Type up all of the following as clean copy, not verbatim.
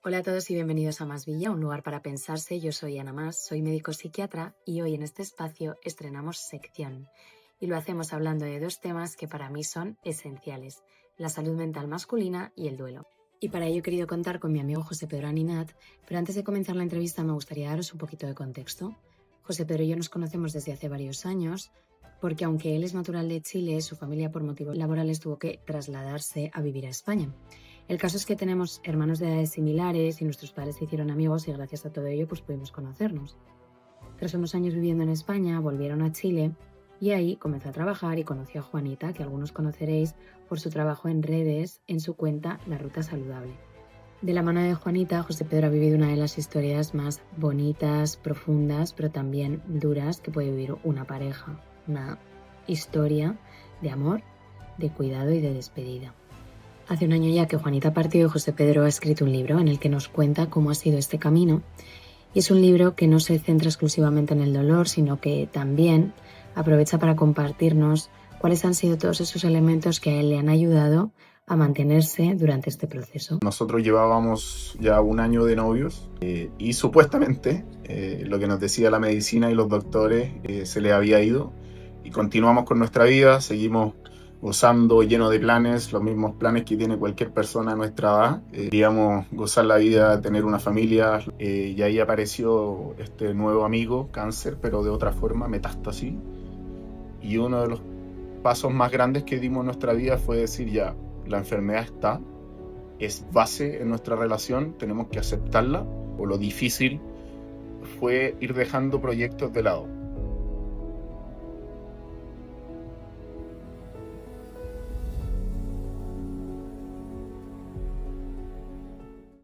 Hola a todos y bienvenidos a Más Villa, un lugar para pensarse. Yo soy Ana Más, soy médico psiquiatra y hoy en este espacio estrenamos sección. Y lo hacemos hablando de dos temas que para mí son esenciales, la salud mental masculina y el duelo. Y para ello he querido contar con mi amigo José Pedro Aninat, pero antes de comenzar la entrevista me gustaría daros un poquito de contexto. José Pedro y yo nos conocemos desde hace varios años, porque aunque él es natural de Chile, su familia por motivos laborales tuvo que trasladarse a vivir a España. El caso es que tenemos hermanos de edades similares y nuestros padres se hicieron amigos y gracias a todo ello pues pudimos conocernos. Tras unos años viviendo en España, volvieron a Chile y ahí comenzó a trabajar y conoció a Juanita, que algunos conoceréis por su trabajo en redes en su cuenta La Ruta Saludable. De la mano de Juanita, José Pedro ha vivido una de las historias más bonitas, profundas, pero también duras que puede vivir una pareja. Una historia de amor, de cuidado y de despedida. Hace un año ya que Juanita partió y José Pedro ha escrito un libro en el que nos cuenta cómo ha sido este camino. Y es un libro que no se centra exclusivamente en el dolor, sino que también aprovecha para compartirnos cuáles han sido todos esos elementos que a él le han ayudado a mantenerse durante este proceso. Nosotros llevábamos ya un año de novios y supuestamente lo que nos decía la medicina y los doctores se le había ido y continuamos con nuestra vida, seguimos gozando lleno de planes, los mismos planes que tiene cualquier persona a nuestra edad. Queríamos gozar la vida, tener una familia y ahí apareció este nuevo amigo, cáncer, pero de otra forma, metástasis. Y uno de los pasos más grandes que dimos en nuestra vida fue decir ya, la enfermedad está, es base en nuestra relación, tenemos que aceptarla, o lo difícil fue ir dejando proyectos de lado.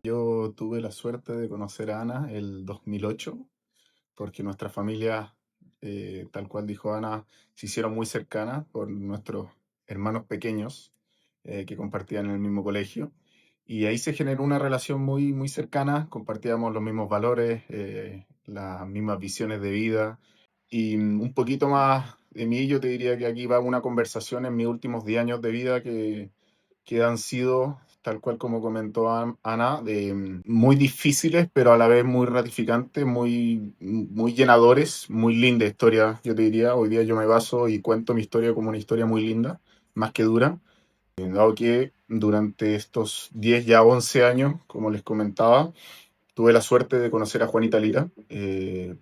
Yo tuve la suerte de conocer a Ana el 2008, porque nuestra familia, tal cual dijo Ana, se hicieron muy cercanas por nuestros hermanos pequeños que compartían en el mismo colegio. Y ahí se generó una relación muy, muy cercana, compartíamos los mismos valores, las mismas visiones de vida. Y un poquito más de mí, yo te diría que aquí va una conversación en mis últimos 10 años de vida que han sido, tal cual como comentó Ana, muy difíciles, pero a la vez muy gratificantes, muy, muy llenadores, muy linda historia, yo te diría. Hoy día yo me baso y cuento mi historia como una historia muy linda, más que dura. Dado que durante estos 10 ya 11 años, como les comentaba, tuve la suerte de conocer a Juanita Lira,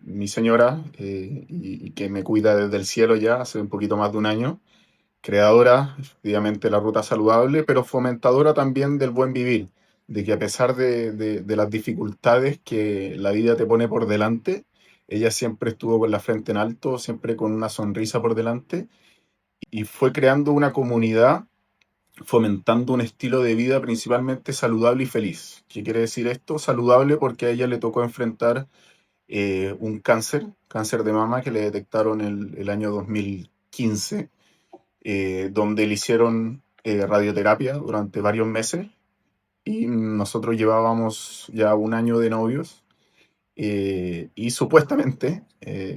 mi señora, y que me cuida desde el cielo ya hace un poquito más de un año, creadora, efectivamente, de la ruta saludable, pero fomentadora también del buen vivir, de que a pesar de las dificultades que la vida te pone por delante, ella siempre estuvo con la frente en alto, siempre con una sonrisa por delante, y fue creando una comunidad fomentando un estilo de vida principalmente saludable y feliz. ¿Qué quiere decir esto? Saludable porque a ella le tocó enfrentar un cáncer de mama que le detectaron el año 2015, donde le hicieron radioterapia durante varios meses y nosotros llevábamos ya un año de novios y supuestamente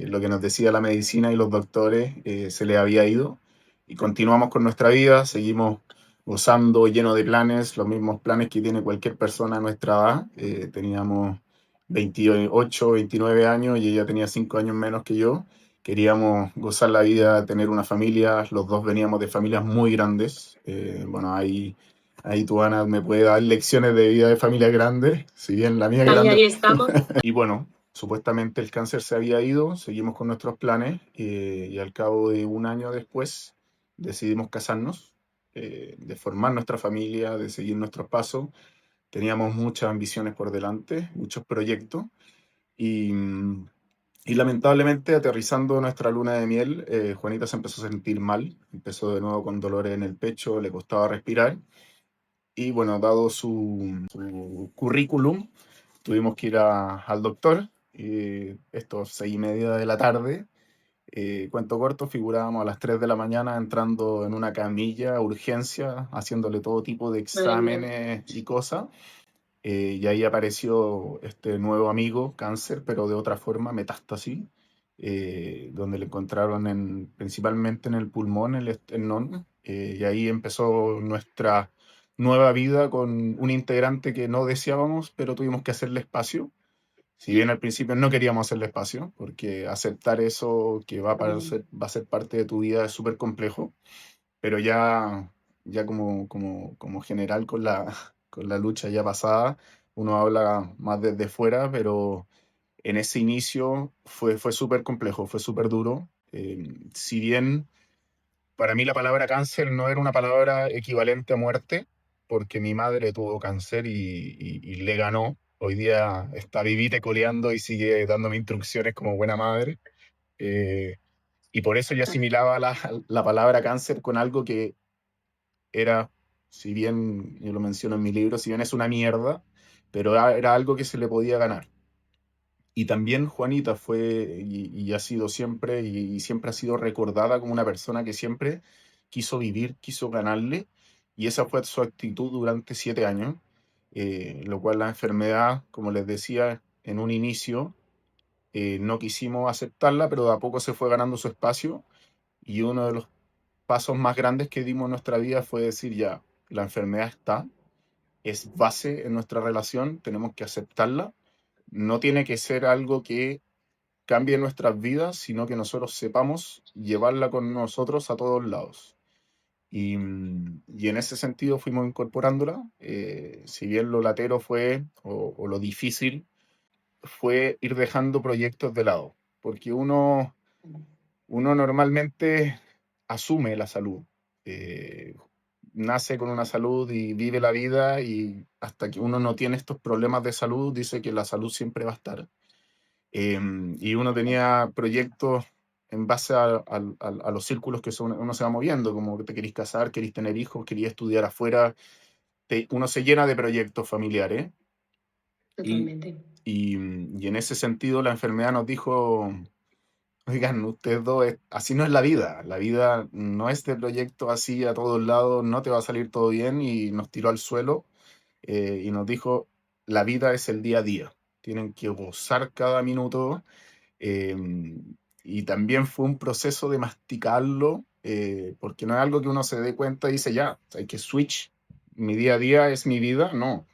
lo que nos decía la medicina y los doctores se le había ido y continuamos con nuestra vida, seguimos gozando lleno de planes, los mismos planes que tiene cualquier persona a nuestra edad. Teníamos 28, 29 años y ella tenía 5 años menos que yo. Queríamos gozar la vida, tener una familia, los dos veníamos de familias muy grandes. Bueno, ahí tú, Ana, me puede dar lecciones de vida de familia grande, si bien la mía es grande. Ahí estamos. Y bueno, supuestamente el cáncer se había ido, seguimos con nuestros planes y al cabo de un año después decidimos casarnos, de formar nuestra familia, de seguir nuestros pasos. Teníamos muchas ambiciones por delante, muchos proyectos y, y lamentablemente aterrizando nuestra luna de miel, Juanita se empezó a sentir mal, empezó de nuevo con dolores en el pecho, le costaba respirar y bueno, dado su currículum, tuvimos que ir al doctor, esto 6:30 de la tarde. Cuento corto, figurábamos a las 3 de la mañana entrando en una camilla, urgencia, haciéndole todo tipo de exámenes y cosas. Y ahí apareció este nuevo amigo, cáncer, pero de otra forma, metástasis, donde le encontraron principalmente en el pulmón, el esternón, y ahí empezó nueva vida con un integrante que no deseábamos, pero tuvimos que hacerle espacio. Si bien al principio no queríamos hacerle espacio, porque aceptar eso que va a ser parte de tu vida es súper complejo, pero ya como general con con la lucha ya pasada, uno habla más desde fuera, pero en ese inicio fue súper complejo, fue súper duro. Si bien para mí la palabra cáncer no era una palabra equivalente a muerte, porque mi madre tuvo cáncer y le ganó. Hoy día está vivita y coleando y sigue dándome instrucciones como buena madre. Eh, y por eso yo asimilaba la palabra cáncer con algo que era, si bien yo lo menciono en mi libro, si bien es una mierda, pero era algo que se le podía ganar. Y también Juanita fue y ha sido siempre y siempre ha sido recordada como una persona que siempre quiso vivir, quiso ganarle, y esa fue su actitud durante 7 años, lo cual la enfermedad, como les decía en un inicio, no quisimos aceptarla, pero de a poco se fue ganando su espacio, y uno de los pasos más grandes que dimos en nuestra vida fue decir ya, la enfermedad está, es base en nuestra relación, tenemos que aceptarla, no tiene que ser algo que cambie nuestras vidas, sino que nosotros sepamos llevarla con nosotros a todos lados. Y en ese sentido fuimos incorporándola, si bien lo latero fue, o lo difícil, fue ir dejando proyectos de lado, porque uno normalmente asume la salud, eh, nace con una salud y vive la vida y hasta que uno no tiene estos problemas de salud, dice que la salud siempre va a estar. Y uno tenía proyectos en base a los círculos que uno se va moviendo, como que te querís casar, querís tener hijos, querís estudiar afuera, uno se llena de proyectos familiares. Y, Totalmente. y en ese sentido la enfermedad nos dijo, oigan, ustedes dos, así no es la vida no es de proyectos así a todos lados, no te va a salir todo bien, y nos tiró al suelo, y nos dijo, la vida es el día a día, tienen que gozar cada minuto. Eh, y también fue un proceso de masticarlo, porque no es algo que uno se dé cuenta y dice, ya, hay que switch, mi día a día es mi vida. No,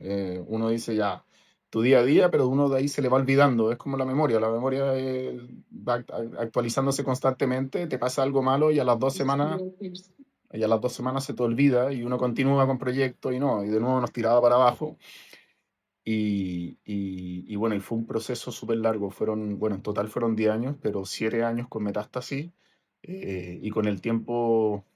uno dice ya, tu día a día, pero uno de ahí se le va olvidando, es como la memoria va actualizándose constantemente, te pasa algo malo y a las 2 semanas... Y a las 2 semanas se te olvida y uno continúa con proyectos y no, y de nuevo nos tiraba para abajo. Y bueno, y fue un proceso súper largo. Bueno, en total fueron 10 años, pero 7 años con metástasis. Y con el tiempo,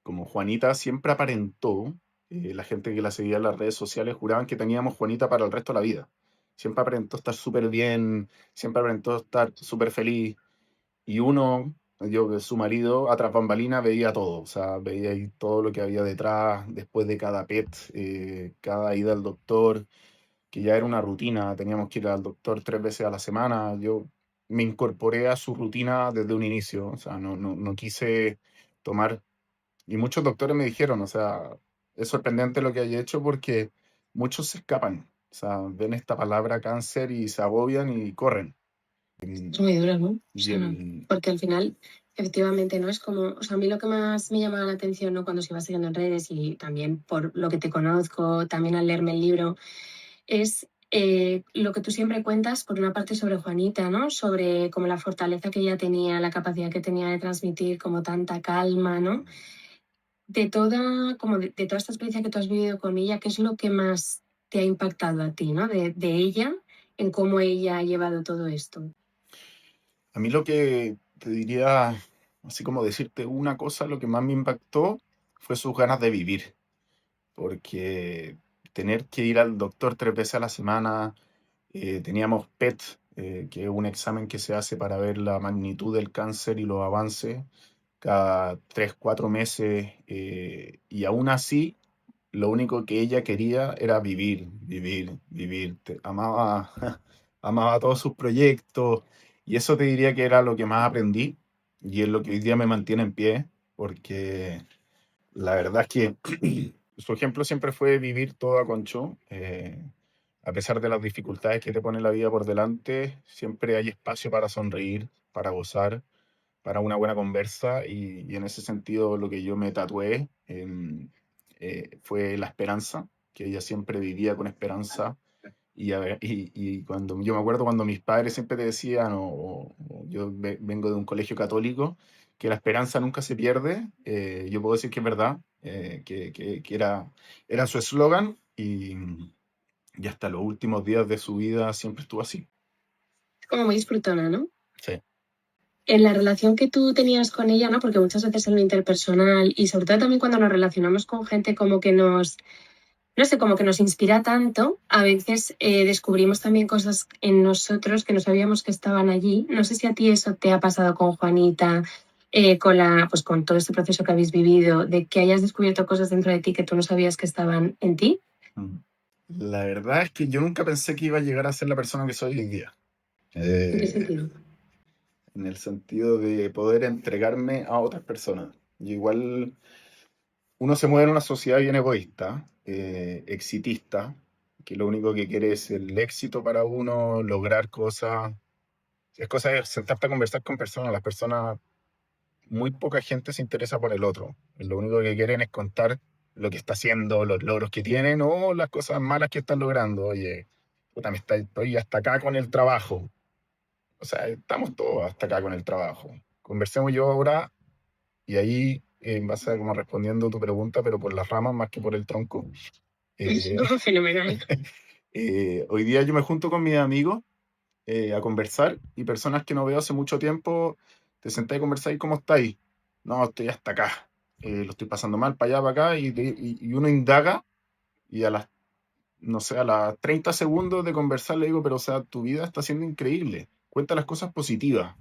como Juanita siempre aparentó, la gente que la seguía en las redes sociales juraban que teníamos Juanita para el resto de la vida. Siempre aparentó estar súper bien, siempre aparentó estar súper feliz. Y uno, yo que su marido, a tras bambalina veía todo, o sea, veía ahí todo lo que había detrás, después de cada PET, cada ida al doctor, que ya era una rutina, teníamos que ir al doctor 3 veces a la semana. Yo me incorporé a su rutina desde un inicio, o sea, no quise tomar, y muchos doctores me dijeron, o sea, es sorprendente lo que hay hecho porque muchos se escapan, o sea, ven esta palabra cáncer y se agobian y corren. Es muy duro, ¿no? O Y sea, porque al final, efectivamente, ¿no? Es como, o sea, a mí lo que más me llama la atención, ¿no? Cuando se iba siguiendo en redes y también por lo que te conozco, también al leerme el libro, es lo que tú siempre cuentas, por una parte, sobre Juanita, ¿no? Sobre como la fortaleza que ella tenía, la capacidad que tenía de transmitir como tanta calma, ¿no? De toda, como de toda esta experiencia que tú has vivido con ella, ¿qué es lo que más te ha impactado a ti, ¿no? De ella, en cómo ella ha llevado todo esto. a mí lo que te diría, así como decirte una cosa, lo que más me impactó fue sus ganas de vivir, porque tener que ir al doctor 3 veces a la semana, teníamos PET, que es un examen que se hace para ver la magnitud del cáncer y los avances cada 3, 4 meses, y aún así lo único que ella quería era vivir, vivir, vivir. Amaba, amaba todos sus proyectos, y eso te diría que era lo que más aprendí y es lo que hoy día me mantiene en pie, porque la verdad es que su ejemplo siempre fue vivir todo a concho. A pesar de las dificultades que te pone la vida por delante, siempre hay espacio para sonreír, para gozar, para una buena conversa, y en ese sentido lo que yo me tatué fue la esperanza, que ella siempre vivía con esperanza. Y cuando yo me acuerdo cuando mis padres siempre te decían, yo vengo de un colegio católico, que la esperanza nunca se pierde, yo puedo decir que es verdad, que era su eslogan y hasta los últimos días de su vida siempre estuvo así. Como muy disfrutona, ¿no? Sí. En la relación que tú tenías con ella, ¿no? Porque muchas veces en lo interpersonal y sobre todo también cuando nos relacionamos con gente como que nos, no sé, como que nos inspira tanto, a veces descubrimos también cosas en nosotros que no sabíamos que estaban allí. No sé si a ti eso te ha pasado con Juanita, pues con todo este proceso que habéis vivido, de que hayas descubierto cosas dentro de ti que tú no sabías que estaban en ti. La verdad es que yo nunca pensé que iba a llegar a ser la persona que soy hoy día. ¿En qué sentido? En el sentido de poder entregarme a otras personas. Y igual uno se mueve en una sociedad bien egoísta, exitista, que lo único que quiere es el éxito para uno, lograr cosas. Es cosa de sentarte a conversar con personas. Las personas, muy poca gente se interesa por el otro. Lo único que quieren es contar lo que está haciendo, los logros que tienen o las cosas malas que están logrando. Oye, puta, estoy hasta acá con el trabajo. O sea, estamos todos hasta acá con el trabajo. Conversemos yo ahora y ahí vas a como respondiendo tu pregunta, pero por las ramas más que por el tronco. Fenomenal. Hoy día yo me junto con mis amigos a conversar y personas que no veo hace mucho tiempo, te sentáis a conversar y ¿cómo estáis? No, estoy hasta acá. Lo estoy pasando mal, para allá, para acá, y uno indaga y no sé, a las 30 segundos de conversar le digo, pero o sea, tu vida está siendo increíble. Cuenta las cosas positivas.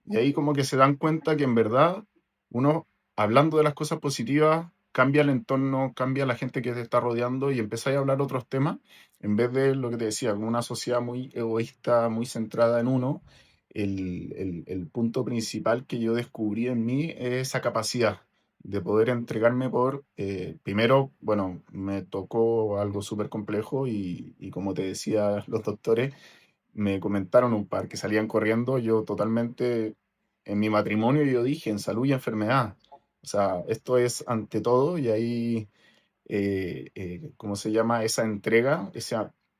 Y ahí como que se dan cuenta que en verdad uno, hablando de las cosas positivas, cambia el entorno, cambia la gente que te está rodeando y empieza a hablar otros temas, en vez de lo que te decía, como una sociedad muy egoísta, muy centrada en uno. El punto principal que yo descubrí en mí es esa capacidad de poder entregarme primero, bueno, me tocó algo súper complejo y como te decía, los doctores me comentaron un par que salían corriendo, yo totalmente en mi matrimonio yo dije en salud y enfermedad. O sea, esto es ante todo y ahí, ¿cómo se llama? Esa entrega,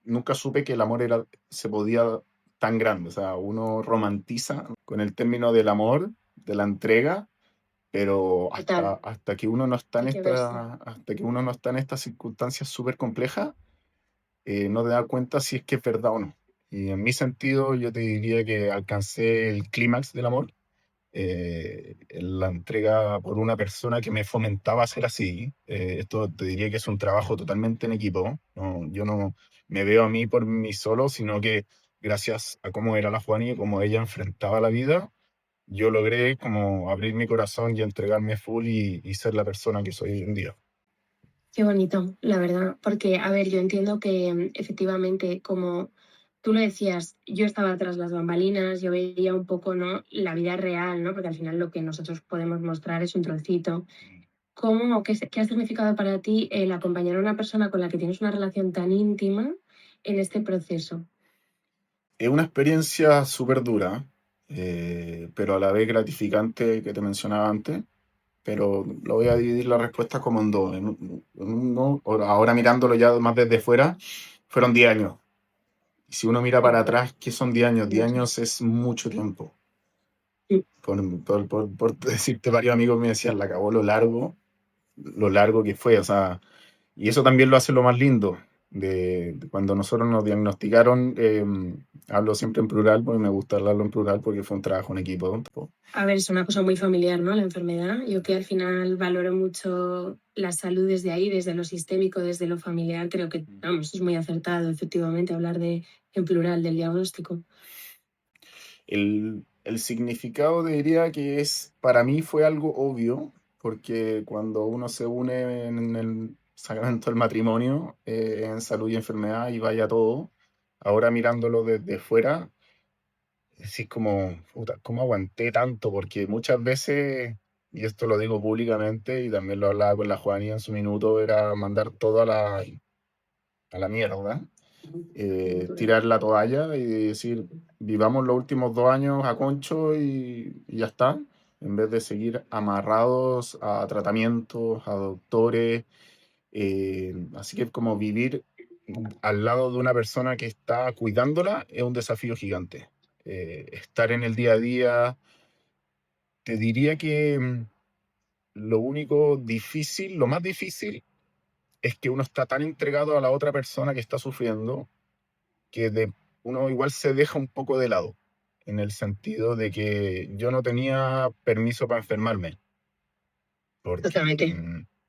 nunca supe que el amor se podía tan grande. O sea, uno romantiza con el término del amor, de la entrega, pero Total. hasta que uno no está Hay que verse. hasta que uno no está en estas circunstancias súper complejas, no te das cuenta si es que es verdad o no. Y en mi sentido, yo te diría que alcancé el clímax del amor, en la entrega por una persona que me fomentaba a ser así. Esto te diría que es un trabajo totalmente en equipo. Yo no me veo a mí por mí solo, sino que gracias a cómo era la Juani y cómo ella enfrentaba la vida, yo logré como abrir mi corazón y entregarme full y ser la persona que soy hoy en día. Qué bonito, la verdad, porque, a ver, yo entiendo que efectivamente, como tú lo decías, yo estaba tras las bambalinas, yo veía un poco, ¿no? La vida real, ¿no? Porque al final lo que nosotros podemos mostrar es un trocito. ¿Cómo, qué ha significado para ti el acompañar a una persona con la que tienes una relación tan íntima en este proceso? Es una experiencia súper dura, pero a la vez gratificante que te mencionaba antes. Pero lo voy a dividir la respuesta como en dos. Ahora mirándolo ya más desde fuera, fueron 10 años. Y si uno mira para atrás, ¿qué son 10 años? 10 Mucho. años es mucho tiempo. Mm. Por decirte, varios amigos me decían, la acabó lo largo que fue. O sea, y eso también lo hace lo más lindo. De cuando nosotros nos diagnosticaron, hablo siempre en plural, porque me gusta hablarlo en plural, porque fue un trabajo en equipo. A ver, es una cosa muy familiar, ¿no? La enfermedad. Yo que al final valoro mucho la salud desde ahí, desde lo sistémico, desde lo familiar. Creo que, vamos, es muy acertado, efectivamente, hablar en plural del diagnóstico. El significado diría que para mí fue algo obvio, porque cuando uno se une en el sacramento del matrimonio, en salud y enfermedad y vaya todo, ahora mirándolo desde fuera, decís como, puta, ¿cómo aguanté tanto? Porque muchas veces, y esto lo digo públicamente, y también lo hablaba con la Juanía en su minuto, era mandar todo a la mierda, tirar la toalla y decir, vivamos los últimos 2 años a concho y ya está, en vez de seguir amarrados a tratamientos, a doctores, Así que como vivir al lado de una persona que está cuidándola es un desafío gigante. Estar en el día a día, te diría que lo único difícil, lo más difícil es que uno está tan entregado a la otra persona que está sufriendo que uno igual se deja un poco de lado, en el sentido de que yo no tenía permiso para enfermarme, porque Totalmente.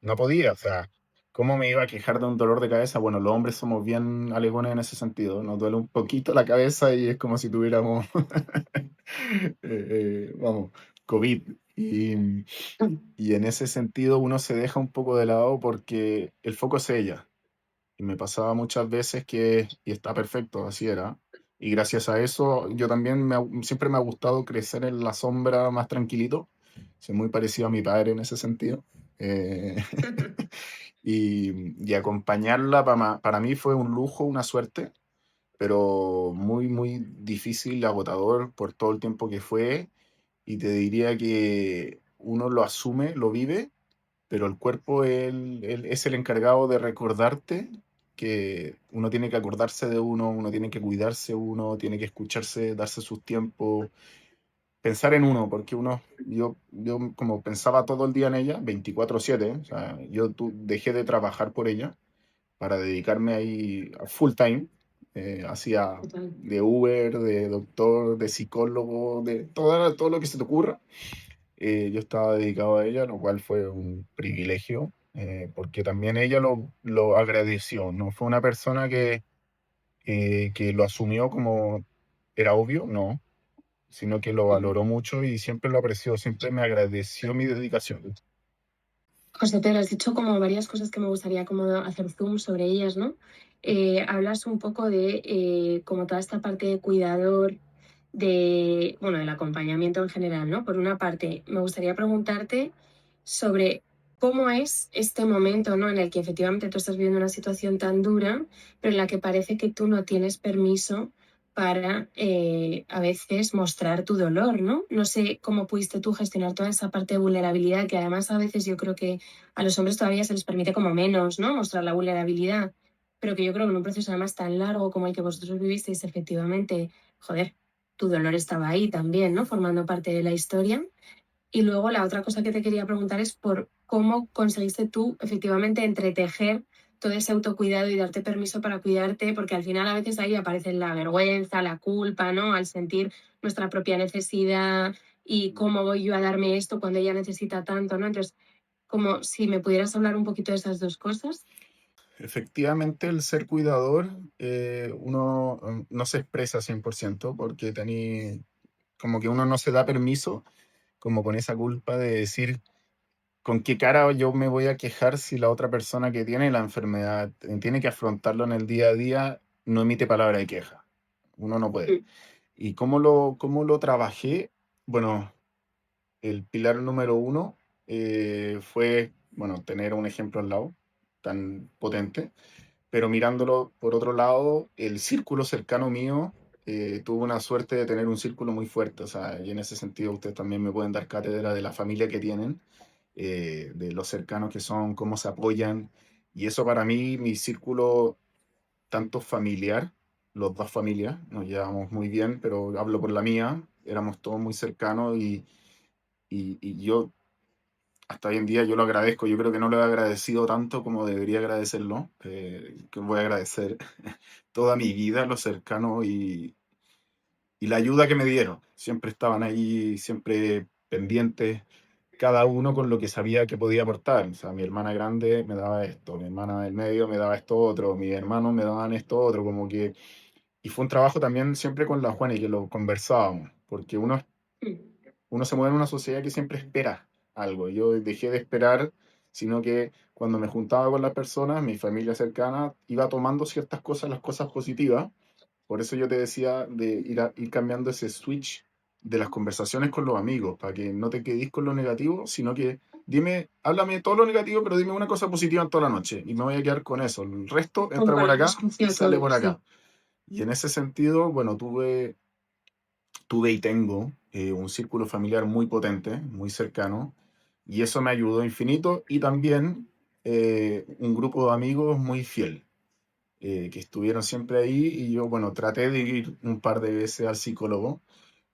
no podía, o sea, ¿cómo me iba a quejar de un dolor de cabeza? Bueno, los hombres somos bien alegones en ese sentido, nos duele un poquito la cabeza y es como si tuviéramos, vamos, COVID. Y en ese sentido uno se deja un poco de lado porque el foco es ella. Y me pasaba muchas veces y está perfecto, así era. Y gracias a eso, yo también siempre me ha gustado crecer en la sombra más tranquilito. Soy muy parecido a mi padre en ese sentido. Eh, y acompañarla para mí fue un lujo, una suerte, pero muy, muy difícil y agotador por todo el tiempo que fue. Y te diría que uno lo asume, lo vive, pero el cuerpo es el encargado de recordarte que uno tiene que acordarse de uno, uno tiene que cuidarse uno, tiene que escucharse, darse sus tiempos, pensar en uno, porque yo como pensaba todo el día en ella, 24/7, o sea, dejé de trabajar por ella para dedicarme ahí a full time, hacía Total. de Uber, de doctor, de psicólogo, de todo lo que se te ocurra. Yo estaba dedicado a ella, lo cual fue un privilegio, porque también ella lo agradeció. No fue una persona que lo asumió como era obvio, no, sino que lo valoró mucho y siempre lo apreció, siempre me agradeció mi dedicación. José Pedro, has dicho como varias cosas que me gustaría como hacer zoom sobre ellas, ¿no? Hablas un poco de como toda esta parte de cuidador, de, bueno, del acompañamiento en general, ¿no? Por una parte, me gustaría preguntarte sobre cómo es este momento, ¿no? En el que efectivamente tú estás viviendo una situación tan dura, pero en la que parece que tú no tienes permiso para a veces mostrar tu dolor, ¿no? No sé cómo pudiste tú gestionar toda esa parte de vulnerabilidad, que además a veces yo creo que a los hombres todavía se les permite como menos, ¿no? Mostrar la vulnerabilidad, pero que yo creo que en un proceso además tan largo como el que vosotros vivisteis, efectivamente, joder, tu dolor estaba ahí también, ¿no? Formando parte de la historia. Y luego la otra cosa que te quería preguntar es por cómo conseguiste tú efectivamente entretejer todo ese autocuidado y darte permiso para cuidarte, porque al final a veces ahí aparece la vergüenza, la culpa, ¿no? Al sentir nuestra propia necesidad y cómo voy yo a darme esto cuando ella necesita tanto, ¿no? Entonces, como si me pudieras hablar un poquito de esas dos cosas. Efectivamente, el ser cuidador, uno no se expresa 100% porque como que uno no se da permiso, como con esa culpa de decir, ¿con qué cara yo me voy a quejar si la otra persona que tiene la enfermedad tiene que afrontarlo en el día a día, no emite palabra de queja? Uno no puede. Mm. ¿Y cómo lo trabajé? Bueno, el pilar número uno fue, bueno, tener un ejemplo al lado tan potente, pero mirándolo por otro lado, el círculo cercano mío tuvo una suerte de tener un círculo muy fuerte, o sea, y en ese sentido ustedes también me pueden dar cátedra de la familia que tienen, de los cercanos que son, cómo se apoyan, y eso para mí, mi círculo tanto familiar, los dos familias, nos llevamos muy bien, pero hablo por la mía, éramos todos muy cercanos y yo hasta hoy en día yo lo agradezco, yo creo que no lo he agradecido tanto como debería agradecerlo, que voy a agradecer toda mi vida los cercanos y la ayuda que me dieron. Siempre estaban ahí, siempre pendientes, cada uno con lo que sabía que podía aportar. O sea, mi hermana grande me daba esto, mi hermana del medio me daba esto otro, mis hermanos me daban esto otro, como que... Y fue un trabajo también siempre con la Juana y que lo conversábamos, porque Mm. uno se mueve en una sociedad que siempre espera algo. Yo dejé de esperar, sino que cuando me juntaba con las personas, mi familia cercana, iba tomando ciertas cosas, las cosas positivas. Por eso yo te decía de ir cambiando ese switch de las conversaciones con los amigos, para que no te quedes con lo negativo, sino que háblame de todo lo negativo, pero dime una cosa positiva en toda la noche y me voy a quedar con eso. El resto Como entra por para acá y justicia sale todo, por acá. sí. Y en ese sentido, bueno, tuve y tengo un círculo familiar muy potente, muy cercano, y eso me ayudó infinito y también un grupo de amigos muy fiel, que estuvieron siempre ahí y yo, bueno, traté de ir un par de veces al psicólogo,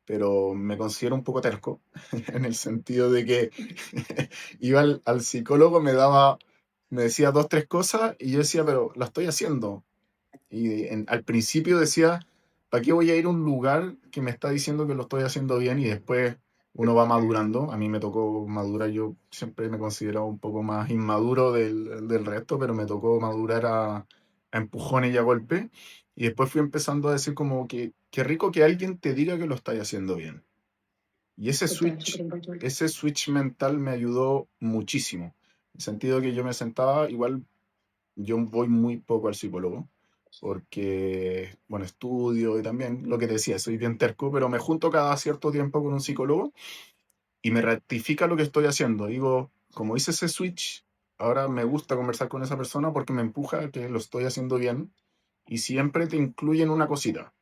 pero me considero un poco terco, en el sentido de que iba al psicólogo, me decía dos, tres cosas y yo decía, pero la estoy haciendo. Y al principio decía, ¿para qué voy a ir a un lugar que me está diciendo que lo estoy haciendo bien? Y después uno va madurando. A mí me tocó madurar, yo siempre me consideraba un poco más inmaduro del resto, pero me tocó madurar a empujones y a golpes. Y después fui empezando a decir como que qué rico que alguien te diga que lo estás haciendo bien. Y Total, súper importante. ese switch mental me ayudó muchísimo. En el sentido que yo me sentaba, igual yo voy muy poco al psicólogo, porque, bueno, estudio y también lo que te decía, soy bien terco, pero me junto cada cierto tiempo con un psicólogo y me rectifica lo que estoy haciendo. Digo, como hice ese switch, ahora me gusta conversar con esa persona porque me empuja a que lo estoy haciendo bien y siempre te incluyen una cosita.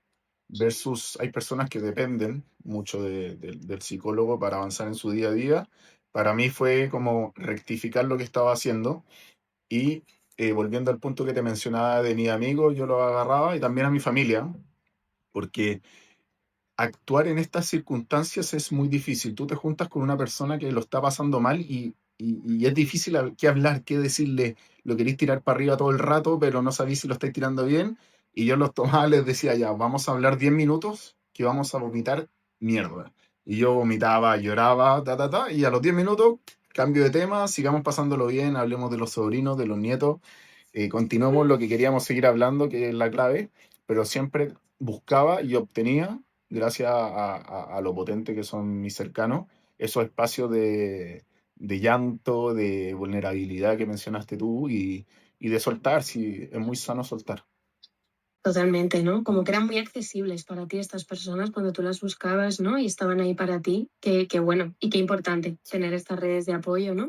Versus hay personas que dependen mucho del psicólogo para avanzar en su día a día. Para mí fue como rectificar lo que estaba haciendo y volviendo al punto que te mencionaba de mi amigo, yo lo agarraba y también a mi familia, porque actuar en estas circunstancias es muy difícil. Tú te juntas con una persona que lo está pasando mal y es difícil qué hablar, qué decirle. Lo queréis tirar para arriba todo el rato, pero no sabéis si lo estáis tirando bien. Y yo los tomaba, les decía ya, vamos a hablar 10 minutos que vamos a vomitar mierda. Y yo vomitaba, lloraba, y a los 10 minutos, cambio de tema, sigamos pasándolo bien, hablemos de los sobrinos, de los nietos, continuemos lo que queríamos seguir hablando, que es la clave, pero siempre buscaba y obtenía, gracias a lo potente que son mis cercanos, esos espacios de llanto, de vulnerabilidad que mencionaste tú y de soltar, si es muy sano soltar. Totalmente, ¿no? Como que eran muy accesibles para ti estas personas cuando tú las buscabas, ¿no? Y estaban ahí para ti. Qué bueno y qué importante tener estas redes de apoyo, ¿no?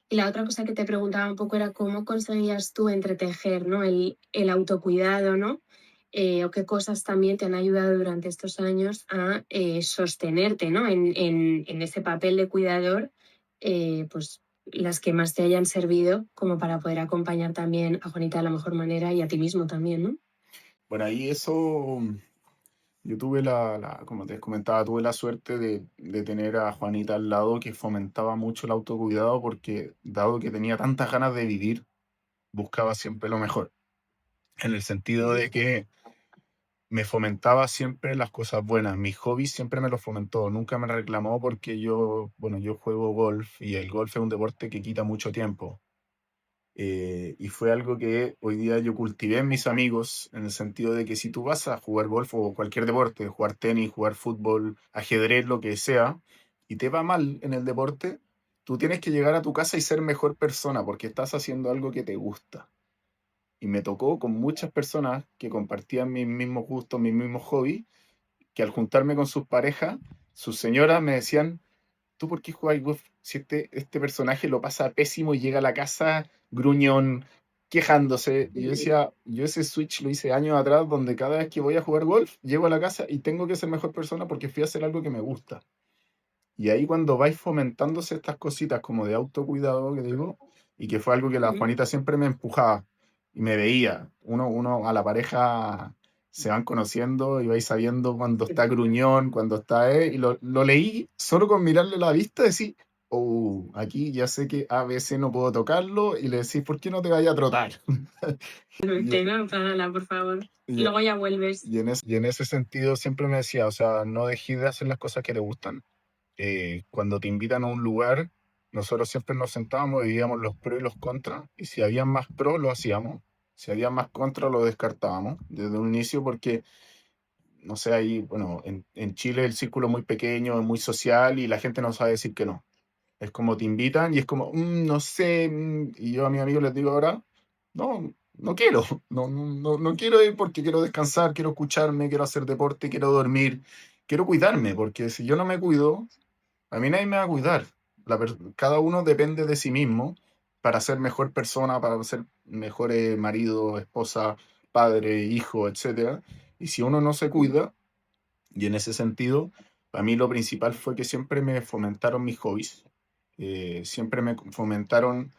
Y la otra cosa que te preguntaba un poco era cómo conseguías tú entretejer, ¿no? El autocuidado, ¿no? O qué cosas también te han ayudado durante estos años a sostenerte, ¿no? En ese papel de cuidador, pues las que más te hayan servido como para poder acompañar también a Juanita de la mejor manera y a ti mismo también, ¿no? Bueno, ahí eso, yo tuve como te comentaba, tuve la suerte de tener a Juanita al lado que fomentaba mucho el autocuidado porque dado que tenía tantas ganas de vivir, buscaba siempre lo mejor, en el sentido de que me fomentaba siempre las cosas buenas. Mis hobbies siempre me los fomentó, nunca me reclamó porque yo, bueno, yo juego golf y el golf es un deporte que quita mucho tiempo. Y fue algo que hoy día yo cultivé en mis amigos, en el sentido de que si tú vas a jugar golf o cualquier deporte, jugar tenis, jugar fútbol, ajedrez, lo que sea, y te va mal en el deporte, tú tienes que llegar a tu casa y ser mejor persona porque estás haciendo algo que te gusta. Y me tocó con muchas personas que compartían mis mismos gustos, mis mismos hobbies, que al juntarme con sus parejas, sus señoras me decían, ¿tú por qué juegas golf si este personaje lo pasa pésimo y llega a la casa gruñón, quejándose? Y yo decía, yo ese switch lo hice años atrás, donde cada vez que voy a jugar golf, llego a la casa y tengo que ser mejor persona porque fui a hacer algo que me gusta. Y ahí cuando vais fomentándose estas cositas como de autocuidado, que digo, y que fue algo que la Ujú. Juanita siempre me empujaba y me veía, uno a la pareja se van conociendo y vais sabiendo cuando está gruñón, cuando está, y lo leí solo con mirarle la vista, decir, oh, aquí ya sé que a veces no puedo tocarlo, y le decís, ¿por qué no te vayas a trotar? Y, No, párala, por favor. y, Luego ya vuelves. y en ese sentido siempre me decía, o sea, no dejes de hacer las cosas que te gustan. Cuando te invitan a un lugar, nosotros siempre nos sentábamos y veíamos los pros y los contras, y si había más pros, lo hacíamos, si había más contras, lo descartábamos desde un inicio, porque, no sé, ahí, bueno, en Chile el círculo es muy pequeño, es muy social, y la gente no sabe decir que no. Es como te invitan y es como, no sé, y yo a mis amigos les digo ahora, no, no quiero, no quiero ir porque quiero descansar, quiero escucharme, quiero hacer deporte, quiero dormir, quiero cuidarme, porque si yo no me cuido, a mí nadie me va a cuidar. Cada uno depende de sí mismo para ser mejor persona, para ser mejor marido, esposa, padre, hijo, etcétera. Y si uno no se cuida, y en ese sentido, para mí lo principal fue que siempre me fomentaron mis hobbies. Siempre me fomentaron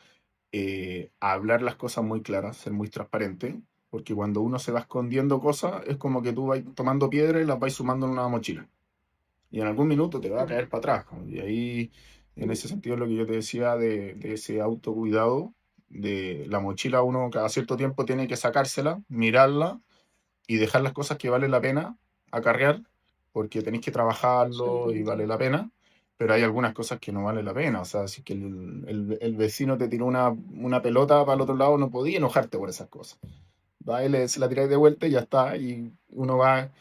hablar las cosas muy claras, ser muy transparente, porque cuando uno se va escondiendo cosas, es como que tú vas tomando piedras y las vas sumando en una mochila. Y en algún minuto te va a caer para atrás. Y ahí, en ese sentido, lo que yo te decía de ese autocuidado, de la mochila, uno cada cierto tiempo tiene que sacársela, mirarla y dejar las cosas que vale la pena acarrear, porque tenéis que trabajarlo y vale la pena, pero hay algunas cosas que no vale la pena. O sea, si que el vecino te tiró una pelota para el otro lado, no podía enojarte por esas cosas. Va y se la tiráis de vuelta y ya está, y uno va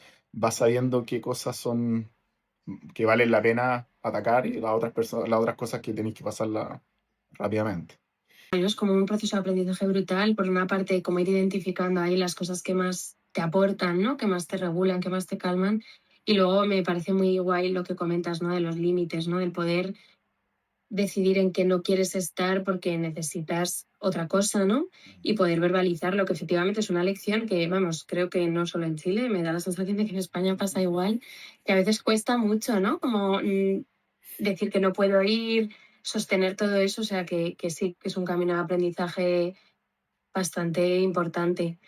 sabiendo qué cosas son que valen la pena atacar y las otras personas, las otras cosas que tenéis que pasarla rápidamente. Es como un proceso de aprendizaje brutal, por una parte, como ir identificando ahí las cosas que más te aportan, ¿no? Que más te regulan, que más te calman. Y luego me parece muy guay lo que comentas, ¿no? De los límites, ¿no? Del poder decidir en qué no quieres estar porque necesitas otra cosa, ¿no? Y poder verbalizar lo que efectivamente es una lección que, vamos, creo que no solo en Chile, me da la sensación de que en España pasa igual, que a veces cuesta mucho, ¿no? Como decir que no puedo ir, sostener todo eso, o sea que sí, que es un camino de aprendizaje bastante importante.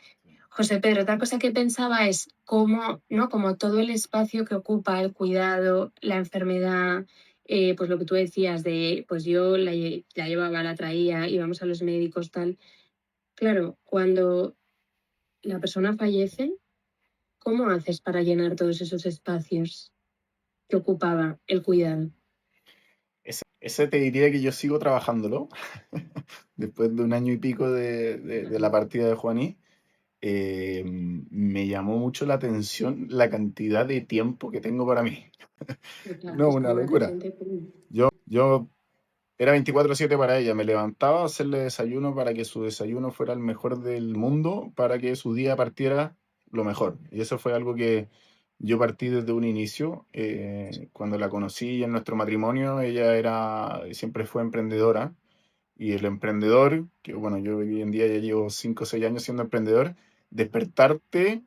José Pedro, otra cosa que pensaba es cómo, ¿no? Como todo el espacio que ocupa el cuidado, la enfermedad, pues lo que tú decías de, pues yo la llevaba, la traía, íbamos a los médicos, tal. Claro, cuando la persona fallece, ¿cómo haces para llenar todos esos espacios que ocupaba el cuidado? Ese te diría que yo sigo trabajándolo después de un año y pico de la partida de Juaní. Me llamó mucho la atención la cantidad de tiempo que tengo para mí. Total, No, es una como de locura. repente, ¡pum! Yo era 24/7 para ella. Me levantaba a hacerle desayuno para que su desayuno fuera el mejor del mundo, para que su día partiera lo mejor. Y eso fue algo que yo partí desde un inicio. Cuando la conocí en nuestro matrimonio, ella siempre fue emprendedora. Y el emprendedor, que bueno, yo hoy en día ya llevo 5 o 6 años siendo emprendedor, despertarte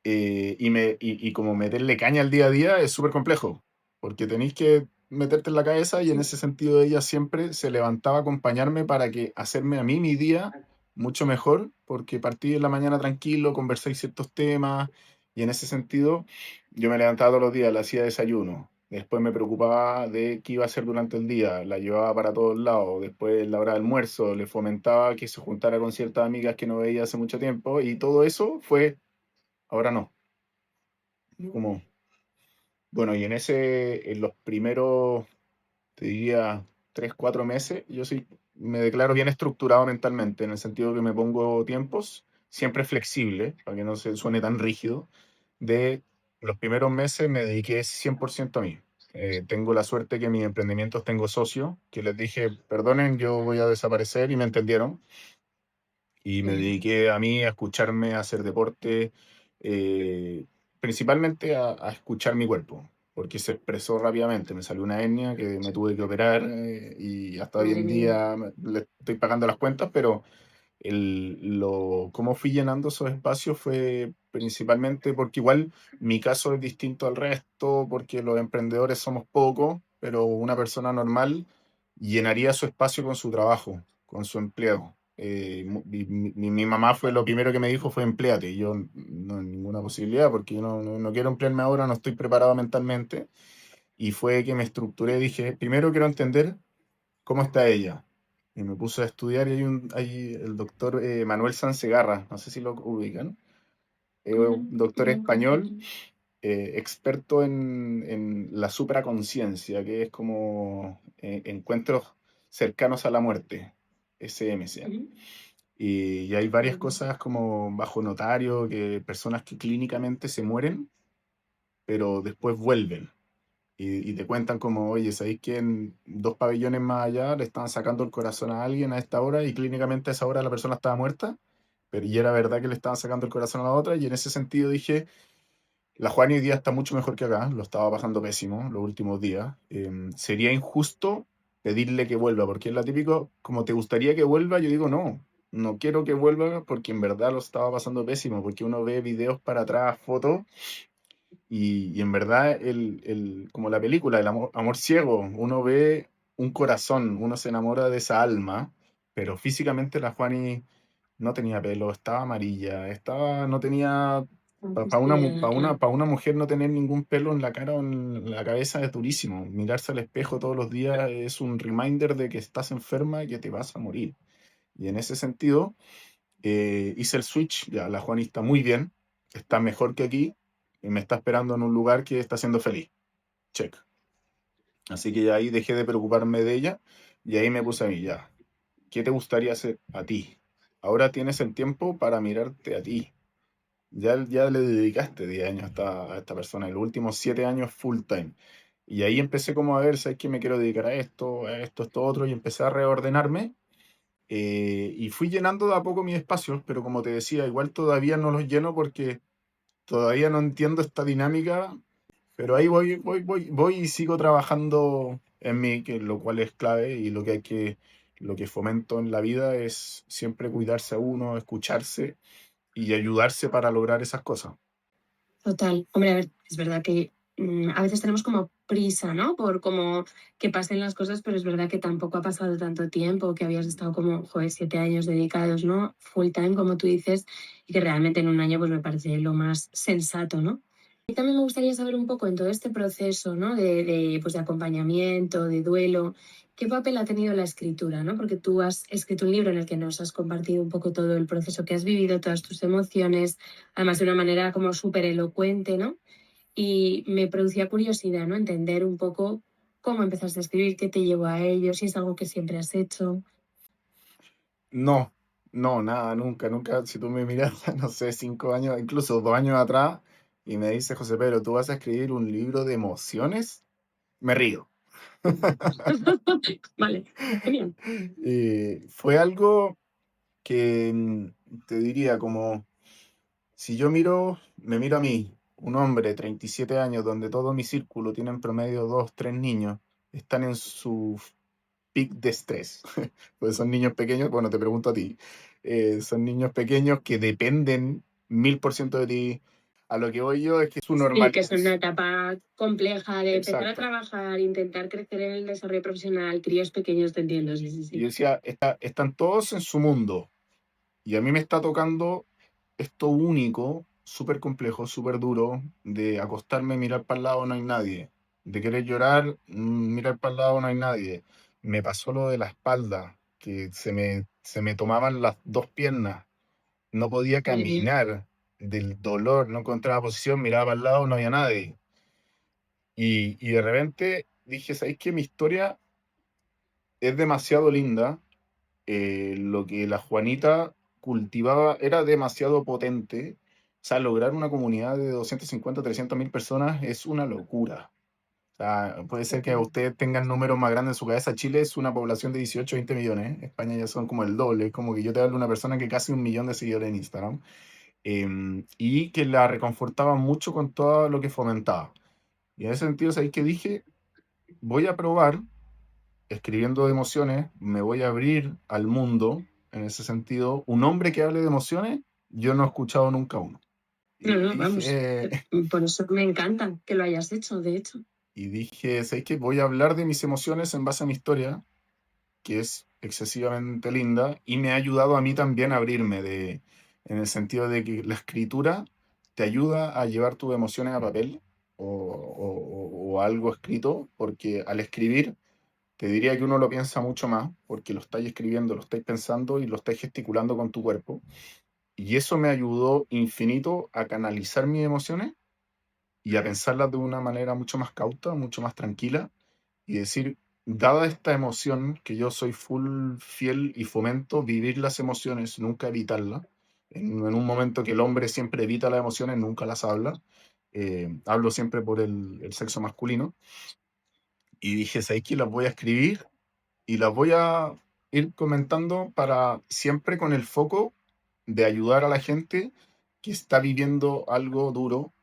y como meterle caña al día a día es súper complejo, porque tenéis que meterte en la cabeza y en ese sentido ella siempre se levantaba a acompañarme para que hacerme a mí mi día mucho mejor, porque partí en la mañana tranquilo, conversáis ciertos temas y en ese sentido yo me levantaba todos los días, le hacía desayuno. Después me preocupaba de qué iba a hacer durante el día, la llevaba para todos lados. Después, en la hora de almuerzo, le fomentaba que se juntara con ciertas amigas que no veía hace mucho tiempo. Y todo eso fue, ahora no. Como, bueno, y en los primeros, te diría, 3, 4 meses, yo sí me declaro bien estructurado mentalmente, en el sentido que me pongo tiempos, siempre flexible, para que no se suene tan rígido. De los primeros meses me dediqué 100% a mí. Tengo la suerte que en mis emprendimientos tengo socios, que les dije, perdonen, yo voy a desaparecer y me entendieron. Y me dediqué a mí, a escucharme, a hacer deporte, eh, principalmente a escuchar mi cuerpo, porque se expresó rápidamente. Me salió una hernia que me tuve que operar y hasta hoy Madre en mía. día le estoy pagando las cuentas, pero cómo fui llenando esos espacios fue principalmente porque igual mi caso es distinto al resto, porque los emprendedores somos pocos, pero una persona normal llenaría su espacio con su trabajo, con su empleo. Mi mamá fue lo primero que me dijo fue empléate. Y yo no, ninguna posibilidad porque yo no quiero emplearme ahora, no estoy preparado mentalmente. Y fue que me estructuré, dije, primero quiero entender cómo está ella. Y me puse a estudiar y hay el doctor Manuel Sansegarra, no sé si lo ubican, un doctor No, español, experto en la supraconciencia, que es como encuentros cercanos a la muerte, SMC. Y hay varias cosas como bajo notario, que personas que clínicamente se mueren, pero después vuelven. Y te cuentan como, oye, ¿sabéis que en 2 pabellones más allá le estaban sacando el corazón a alguien a esta hora y clínicamente a esa hora la persona estaba muerta? Pero y era verdad que le estaban sacando el corazón a la otra y en ese sentido dije, la Juani hoy día está mucho mejor que acá, lo estaba pasando pésimo los últimos días. Sería injusto pedirle que vuelva, porque es la típico, como te gustaría que vuelva, yo digo, no, no quiero que vuelva porque en verdad lo estaba pasando pésimo, porque uno ve videos para atrás, fotos y en verdad, como la película, el amor ciego, uno ve un corazón, uno se enamora de esa alma, pero físicamente la Juani no tenía pelo, estaba amarilla, no tenía... Pues Para una, sí, claro. pa una mujer no tener ningún pelo en la cara o en la cabeza es durísimo. Mirarse al espejo todos los días es un reminder de que estás enferma y que te vas a morir. Y en ese sentido, hice el switch, ya la Juani está muy bien, está mejor que aquí, y me está esperando en un lugar que está siendo feliz. Check. Así que ya ahí dejé de preocuparme de ella y ahí me puse a mí, ya, ¿qué te gustaría hacer a ti? Ahora tienes el tiempo para mirarte a ti. Ya le dedicaste 10 años a esta persona, y los últimos 7 años full time. Y ahí empecé como a ver, ¿sabes qué? Me quiero dedicar a esto, otro, y empecé a reordenarme. Y fui llenando de a poco mis espacios, pero como te decía, igual todavía no los lleno porque todavía no entiendo esta dinámica, pero ahí voy y sigo trabajando en mí, que lo cual es clave, y lo que fomento en la vida es siempre cuidarse a uno, escucharse y ayudarse para lograr esas cosas. Total. Hombre, a ver, es verdad que a veces tenemos como prisa, ¿no? Por como que pasen las cosas, pero es verdad que tampoco ha pasado tanto tiempo, que habías estado como, joder, 7 años dedicados, ¿no? Full time, como tú dices, y que realmente en un año pues me parece lo más sensato, ¿no? Y también me gustaría saber un poco en todo este proceso, ¿no? Pues de acompañamiento, de duelo, ¿qué papel ha tenido la escritura, ¿no? Porque tú has escrito un libro en el que nos has compartido un poco todo el proceso que has vivido, todas tus emociones, además de una manera como súper elocuente, ¿no? Y me producía curiosidad, ¿no? Entender un poco cómo empezaste a escribir, qué te llevó a ello, si es algo que siempre has hecho. No, no, nada, nunca. Si tú me miras, no sé, 5 años, incluso 2 años atrás, y me dices, José Pedro, ¿tú vas a escribir un libro de emociones? Me río. Vale, genial. Fue algo que te diría como, si yo me miro a mí, un hombre, 37 años, donde todo mi círculo tiene en promedio 2, 3 niños, están en su pic de estrés. Pues son niños pequeños, bueno, te pregunto a ti, son niños pequeños que dependen 1000% de ti. A lo que voy yo es que su Sí, que normalidad es una etapa compleja de empezar a exacto. trabajar, intentar crecer en el desarrollo profesional, críos pequeños, te entiendo, sí, sí, Y yo sí. decía, están todos en su mundo, y a mí me está tocando esto único, súper complejo, súper duro, de acostarme, mirar para el lado, no hay nadie. De querer llorar, mirar para el lado, no hay nadie. Me pasó lo de la espalda, que se me tomaban las dos piernas. No podía Madre mía. caminar del dolor, no encontraba posición, miraba para el lado, no había nadie. Y de repente dije, ¿sabéis qué? Mi historia es demasiado linda. Lo que la Juanita cultivaba era demasiado potente. O sea, lograr una comunidad de 250, 300 mil personas es una locura. O sea, puede ser que ustedes tengan números más grandes en su cabeza. Chile es una población de 18, 20 millones. España ya son como el doble. Es como que yo te hablo de una persona que casi 1 millón de seguidores en Instagram. Y que la reconfortaba mucho con todo lo que fomentaba. Y en ese sentido, ¿sabéis qué dije? Voy a probar escribiendo de emociones, me voy a abrir al mundo. En ese sentido, un hombre que hable de emociones, yo no he escuchado nunca uno. No, Y no, vamos. dije, Por eso me encanta que lo hayas hecho, de hecho. y dije, ¿sabes qué? Voy a hablar de mis emociones en base a mi historia, que es excesivamente linda, y me ha ayudado a mí también a abrirme en el sentido de que la escritura te ayuda a llevar tus emociones a papel o algo escrito, porque al escribir te diría que uno lo piensa mucho más, porque lo estáis escribiendo, lo estáis pensando y lo estáis gesticulando con tu cuerpo. Y eso me ayudó infinito a canalizar mis emociones y a pensarlas de una manera mucho más cauta, mucho más tranquila, y decir, dada esta emoción, que yo soy full fiel y fomento vivir las emociones, nunca evitarlas. En un momento que el hombre siempre evita las emociones, nunca las habla. Hablo siempre por el sexo masculino. Y dije, ¿sabéis que las voy a escribir y las voy a ir comentando para siempre con el foco de ayudar a la gente que está viviendo algo duro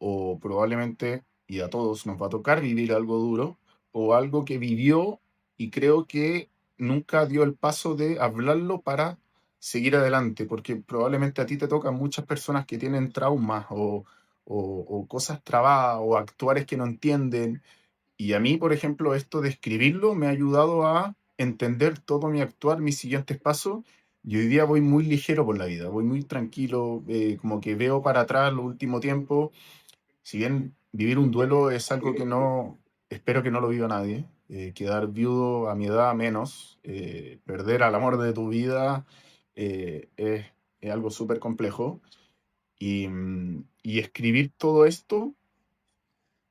o probablemente, y a todos nos va a tocar vivir algo duro o algo que vivió y creo que nunca dio el paso de hablarlo para seguir adelante, porque probablemente a ti te tocan muchas personas que tienen traumas o cosas trabadas o actuares que no entienden y a mí, por ejemplo, esto de escribirlo me ha ayudado a entender todo mi actuar, mis siguientes pasos. Y hoy día voy muy ligero por la vida, voy muy tranquilo, como que veo para atrás los últimos tiempos. Si bien vivir un duelo es algo que no, espero que no lo viva nadie, quedar viudo a mi edad menos, perder al amor de tu vida, es algo súper complejo. Y escribir todo esto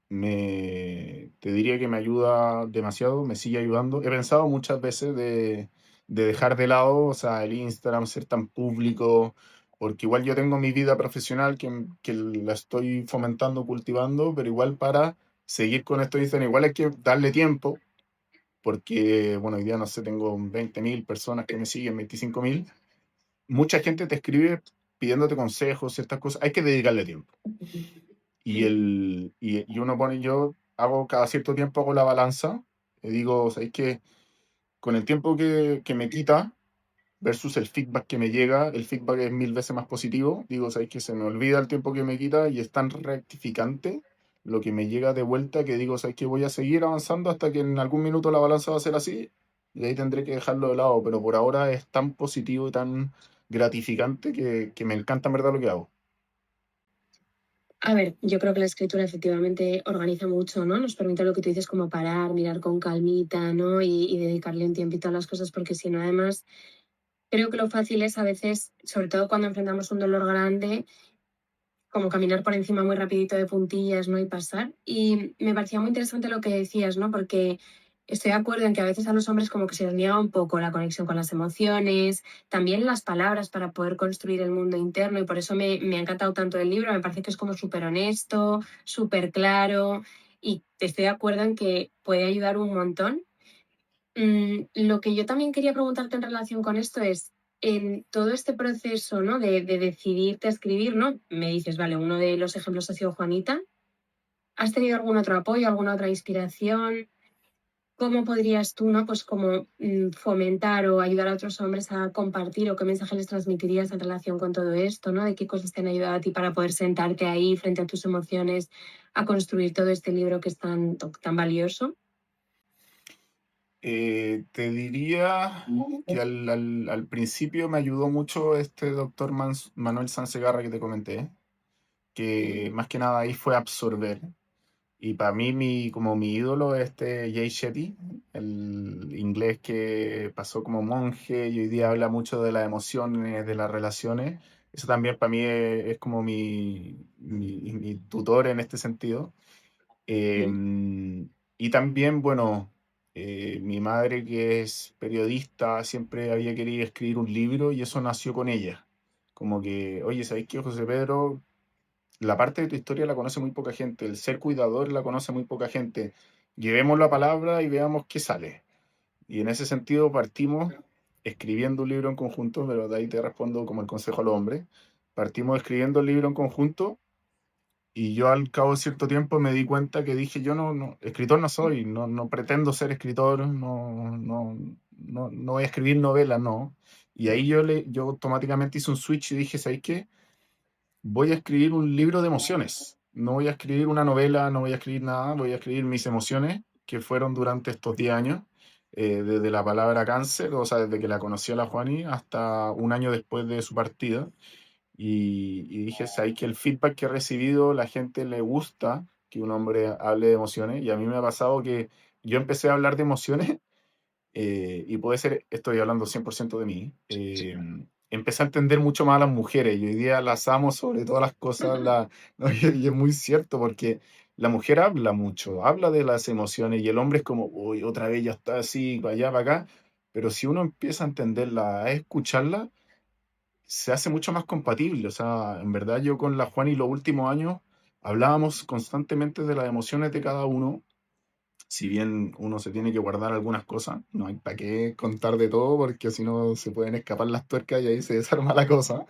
te diría que me ayuda demasiado, me sigue ayudando. He pensado muchas veces de dejar de lado, o sea, el Instagram, ser tan público, porque igual yo tengo mi vida profesional que la estoy fomentando, cultivando, pero igual para seguir con esto dicen, igual hay que darle tiempo, porque, bueno, hoy día no sé, tengo 20.000 personas que me siguen, 25.000. Mucha gente te escribe pidiéndote consejos, ciertas cosas, hay que dedicarle tiempo. Y uno pone, yo hago cada cierto tiempo hago la balanza y digo, ¿sabéis que con el tiempo que me quita versus el feedback que me llega, el feedback es 1000 veces más positivo? Digo, ¿sabéis que se me olvida el tiempo que me quita y es tan rectificante lo que me llega de vuelta que digo, ¿sabéis que voy a seguir avanzando hasta que en algún minuto la balanza va a ser así? Y ahí tendré que dejarlo de lado, pero por ahora es tan positivo y tan gratificante que me encanta en verdad lo que hago. A ver, yo creo que la escritura efectivamente organiza mucho, ¿no? Nos permite lo que tú dices, como parar, mirar con calmita, ¿no? Y dedicarle un tiempito a las cosas, porque si no, además, creo que lo fácil es a veces, sobre todo cuando enfrentamos un dolor grande, como caminar por encima muy rapidito de puntillas, ¿no? Y pasar. Y me parecía muy interesante lo que decías, ¿no? Porque estoy de acuerdo en que a veces a los hombres como que se les niega un poco la conexión con las emociones, también las palabras para poder construir el mundo interno, y por eso me ha encantado tanto el libro. Me parece que es como súper honesto, súper claro, y estoy de acuerdo en que puede ayudar un montón. Lo que yo también quería preguntarte en relación con esto es, en todo este proceso, ¿no? de decidirte a escribir, ¿no? Me dices, vale, uno de los ejemplos ha sido Juanita. ¿Has tenido algún otro apoyo, alguna otra inspiración? ¿Cómo podrías tú, ¿no? Pues como fomentar o ayudar a otros hombres a compartir, o qué mensaje les transmitirías en relación con todo esto, ¿no? ¿De qué cosas te han ayudado a ti para poder sentarte ahí frente a tus emociones a construir todo este libro que es tan valioso? Te diría que al principio me ayudó mucho este doctor Manuel Sansegarra que te comenté, que más que nada ahí fue absorber. Y para mí, como mi ídolo es este Jay Shetty, el inglés que pasó como monje y hoy día habla mucho de las emociones, de las relaciones. Eso también para mí es como mi tutor en este sentido. Mm. Y también, bueno, mi madre, que es periodista, siempre había querido escribir un libro y eso nació con ella. Como que, oye, ¿sabéis qué, José Pedro? La parte de tu historia la conoce muy poca gente, el ser cuidador la conoce muy poca gente. Llevemos la palabra y veamos qué sale. Y en ese sentido partimos escribiendo un libro en conjunto, pero de ahí te respondo como el consejo al hombre. Partimos escribiendo el libro en conjunto y yo al cabo de cierto tiempo me di cuenta que dije, yo no, escritor no soy, no pretendo ser escritor, no voy a escribir novelas, no. Y ahí yo automáticamente hice un switch y dije, ¿sabes qué? Voy a escribir un libro de emociones. No voy a escribir una novela, no voy a escribir nada, voy a escribir mis emociones que fueron durante estos 10 años, desde la palabra cáncer, o sea, desde que la conocí a la Juani hasta un año después de su partida. Y dije, ¿sabes que el feedback que he recibido, la gente le gusta que un hombre hable de emociones? Y a mí me ha pasado que yo empecé a hablar de emociones, y puede ser, estoy hablando 100% de mí, empecé a entender mucho más a las mujeres y hoy día las amo sobre todas las cosas, ¿no? Y es muy cierto porque la mujer habla mucho, habla de las emociones y el hombre es como, uy, otra vez ya está así, para allá, para acá, pero si uno empieza a entenderla, a escucharla, se hace mucho más compatible. O sea, en verdad yo con la Juan y los últimos años hablábamos constantemente de las emociones de cada uno. Si bien uno se tiene que guardar algunas cosas, no hay para qué contar de todo porque si no se pueden escapar las tuercas y ahí se desarma la cosa.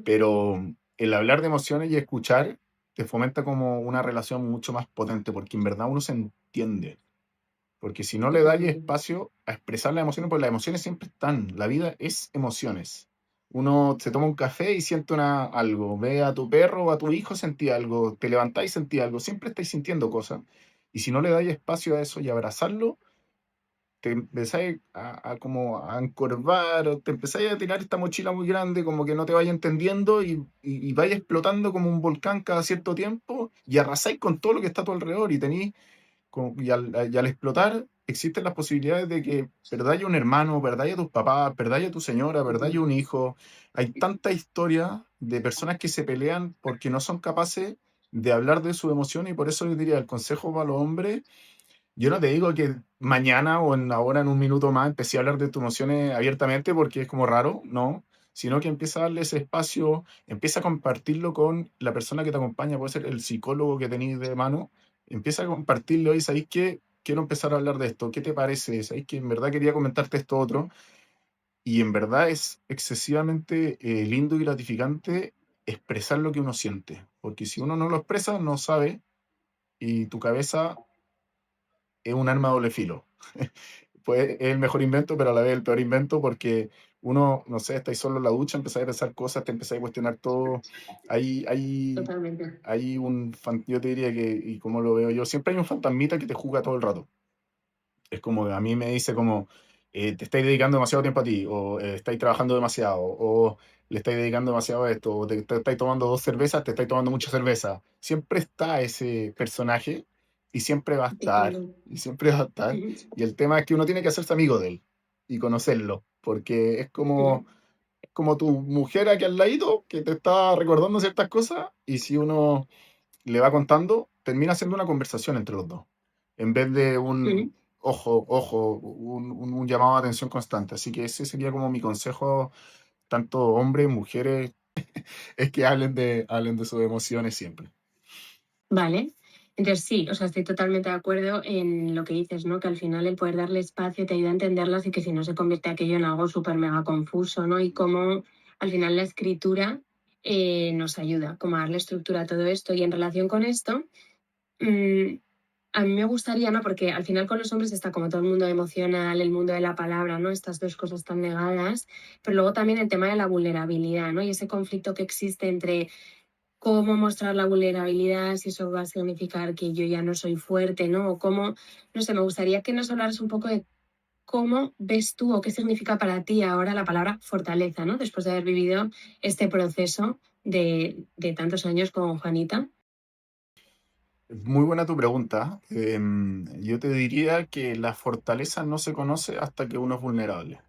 Pero el hablar de emociones y escuchar te fomenta como una relación mucho más potente porque en verdad uno se entiende. Porque si no le das espacio a expresar las emociones, pues las emociones siempre están. La vida es emociones. Uno se toma un café y siente algo. Ve a tu perro o a tu hijo, sentí algo. Te levantás y sentí algo. Siempre estáis sintiendo cosas. Y si no le dais espacio a eso y abrazarlo, te empezáis como a encorvar o te empezáis a tirar esta mochila muy grande, como que no te vaya entendiendo y vais explotando como un volcán cada cierto tiempo y arrasáis con todo lo que está a tu alrededor y tenéis y al explotar existen las posibilidades de que perdáis un hermano, perdáis a tus papás, perdáis a tu señora, perdáis a un hijo. Hay tanta historia de personas que se pelean porque no son capaces de hablar de sus emociones y por eso yo diría el consejo para los hombres, yo no te digo que mañana o ahora en un minuto más empecé a hablar de tus emociones abiertamente porque es como raro, no, sino que empieza a darle ese espacio, empieza a compartirlo con la persona que te acompaña, puede ser el psicólogo que tenéis de mano, empieza a compartirlo y sabéis que quiero empezar a hablar de esto, ¿qué te parece? Sabéis que en verdad quería comentarte esto otro y en verdad es excesivamente lindo y gratificante expresar lo que uno siente, porque si uno no lo expresa, no sabe y tu cabeza es un arma de doble filo. Pues es el mejor invento, pero a la vez el peor invento porque uno, no sé, estáis solo en la ducha, empezáis a pensar cosas, te empezáis a cuestionar todo. Hay, hay, Totalmente. yo te diría que, y como lo veo yo, siempre hay un fantasmita que te juzga todo el rato. Es como, a mí me dice como, te estáis dedicando demasiado tiempo a ti, o estáis trabajando demasiado, o le estáis dedicando demasiado a esto, o te estáis tomando 2 cervezas, te estáis tomando mucha cerveza. Siempre está ese personaje y siempre va a estar, Picando. y siempre va a estar. Y el tema es que uno tiene que hacerse amigo de él y conocerlo, porque es como tu mujer aquí al ladito que te está recordando ciertas cosas, y si uno le va contando, termina siendo una conversación entre los dos, en vez de un ojo, ojo, un llamado de atención constante. Así que ese sería como mi consejo, tanto hombres, mujeres, es que hablen de sus emociones siempre. Vale. Entonces sí, o sea, estoy totalmente de acuerdo en lo que dices, ¿no? Que al final el poder darle espacio te ayuda a entenderlas y que si no se convierte aquello en algo súper mega confuso, ¿no? Y cómo al final la escritura nos ayuda como a darle estructura a todo esto. Y en relación con esto, mm, a mí me gustaría, ¿no? Porque al final con los hombres está como todo el mundo emocional, el mundo de la palabra, ¿no? Estas dos cosas tan negadas, pero luego también el tema de la vulnerabilidad, ¿no? Y ese conflicto que existe entre cómo mostrar la vulnerabilidad, si eso va a significar que yo ya no soy fuerte, ¿no? O cómo, no sé, me gustaría que nos hablaras un poco de cómo ves tú o qué significa para ti ahora la palabra fortaleza, ¿no? Después de haber vivido este proceso de tantos años con Juanita. Muy buena tu pregunta. Yo te diría que la fortaleza no se conoce hasta que uno es vulnerable.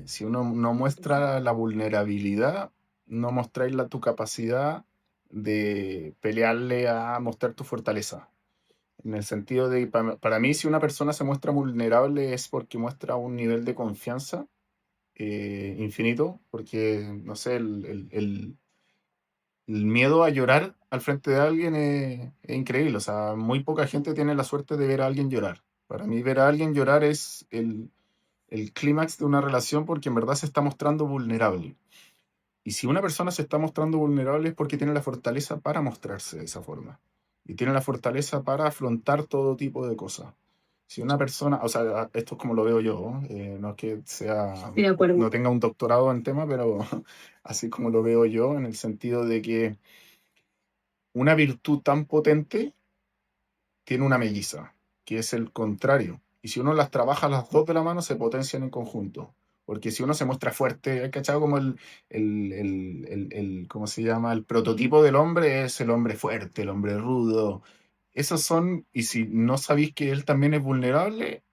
Si uno no muestra la vulnerabilidad, no mostráis tu capacidad de pelearle a mostrar tu fortaleza. En el sentido de, para mí, si una persona se muestra vulnerable es porque muestra un nivel de confianza infinito, porque, no sé, el miedo a llorar al frente de alguien es increíble. O sea, muy poca gente tiene la suerte de ver a alguien llorar. Para mí, ver a alguien llorar es el clímax de una relación porque en verdad se está mostrando vulnerable. Y si una persona se está mostrando vulnerable es porque tiene la fortaleza para mostrarse de esa forma. Y tiene la fortaleza para afrontar todo tipo de cosas. Si una persona, o sea, esto es como lo veo yo, no es que Estoy de acuerdo. no tenga un doctorado en tema, pero así como lo veo yo, en el sentido de que una virtud tan potente tiene una melliza, que es el contrario. Y si uno las trabaja las dos de la mano, se potencian en conjunto. Porque si uno se muestra fuerte, ¿hay cachado como ¿cómo se llama? El prototipo del hombre es el hombre fuerte, el hombre rudo. Esos son, y si no sabéis que él también es vulnerable,